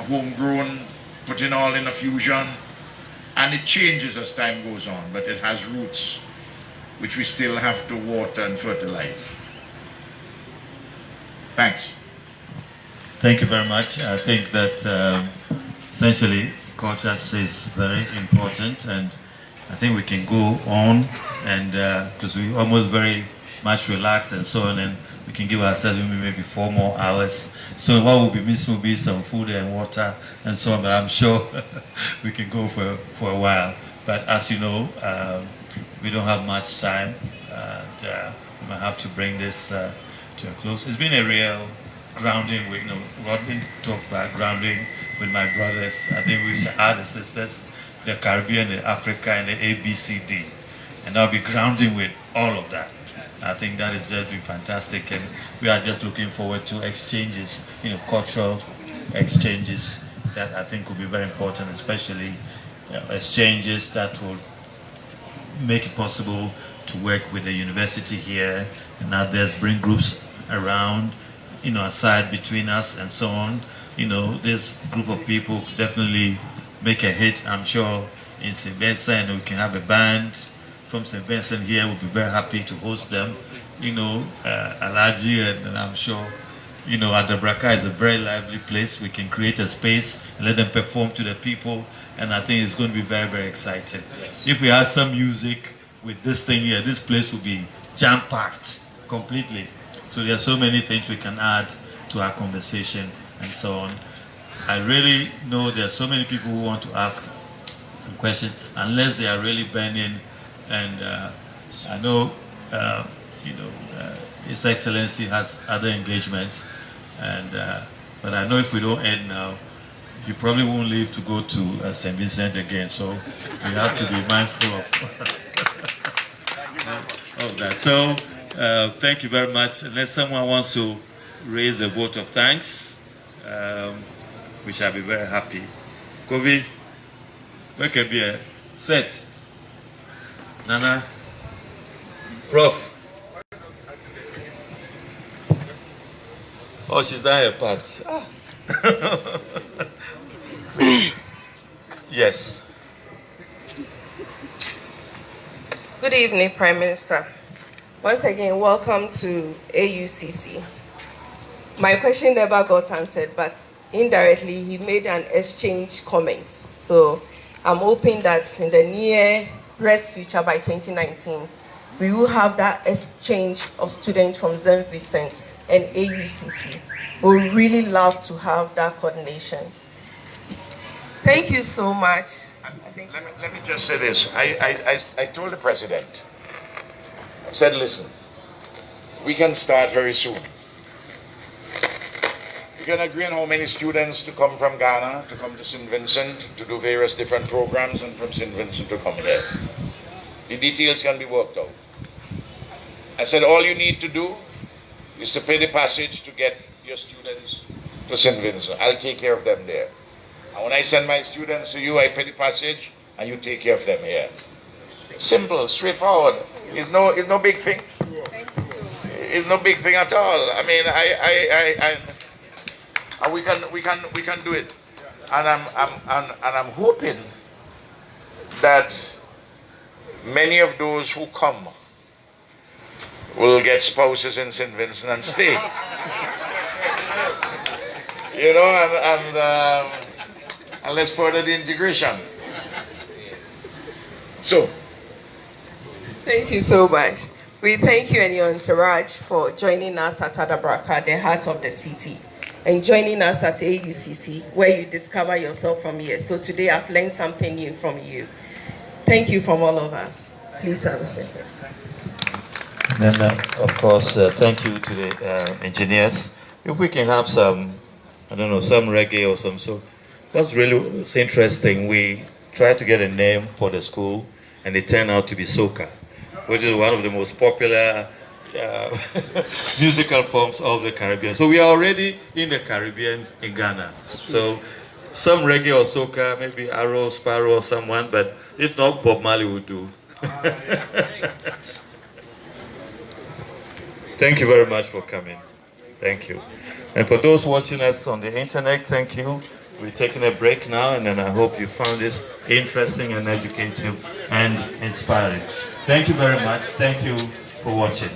homegrown putting all in a fusion, and it changes as time goes on, but it has roots which we still have to water and fertilize. Thanks. Thank you very much. I think that essentially culture is very important, and I think we can go on, and because we're almost very much relaxed and so on, and we can give ourselves maybe 4 more hours. So what we'll be missing will be some food and water and so on, but I'm sure we can go for a while. But as you know, we don't have much time, and we might have to bring this to a close. It's been a real grounding with, Rodney talked about grounding with my brothers. I think we should add the sisters, the Caribbean, the Africa, and the ABCD. And I'll be grounding with all of that. I think that is just been fantastic, and we are just looking forward to exchanges, cultural exchanges that I think will be very important, especially exchanges that will make it possible to work with the university here and others, bring groups around, aside between us and so on. This group of people definitely make a hit, I'm sure, in St. Vincent, and we can have a band from St. Vincent here. We'll be very happy to host them. Alaji, and I'm sure, Adabraka is a very lively place. We can create a space and let them perform to the people, and I think it's going to be very, very exciting. If we have some music with this thing here, this place will be jam-packed completely. So there are so many things we can add to our conversation and so on. I really know there are so many people who want to ask some questions, unless they are really burning. And I know, His Excellency has other engagements, and but I know if we don't end now, you probably won't leave to go to St. Vincent again. So we have to be mindful of that. So thank you very much. Unless someone wants to raise a vote of thanks, we shall be very happy. Kobe, where can be a set? Nana, Prof. Oh, she's done her part. Ah. Yes. Good evening, Prime Minister. Once again, welcome to AUCC. My question never got answered, but indirectly, he made an exchange comment. So I'm hoping that in the nearest future, by 2019, we will have that exchange of students from St. Vincent and AUCC. We would really love to have that coordination. Thank you so much. Let me just say this. I told the president, I said, listen, we can start very soon. We can agree on how many students to come from Ghana, to come to St. Vincent, to do various different programs, and from St. Vincent to come here. The details can be worked out. I said, all you need to do is to pay the passage to get your students to St. Vincent. I'll take care of them there. And when I send my students to you, I pay the passage, and you take care of them here. Simple, straightforward. It's no big thing. It's no big thing at all. I mean, we can do it. And I'm hoping that many of those who come will get spouses in St. Vincent and stay. And let's further the integration. So. Thank you so much. We thank you and your entourage for joining us at Adabraka, the heart of the city, and joining us at AUCC, where you discover yourself from here. So today I've learned something new from you. Thank you from all of us. Please have a second. And then, of course, thank you to the engineers. If we can have some, I don't know, some reggae or some, so what's really interesting, we tried to get a name for the school, and it turned out to be soca, which is one of the most popular musical forms of the Caribbean. So we are already in the Caribbean in Ghana. So some reggae or soca, maybe Arrow, Sparrow or someone, but if not, Bob Marley would do. Thank you very much for coming. Thank you. And for those watching us on the internet, thank you We're taking a break now, and then I hope you found this interesting and educative and inspiring. Thank you very much. Thank you for watching.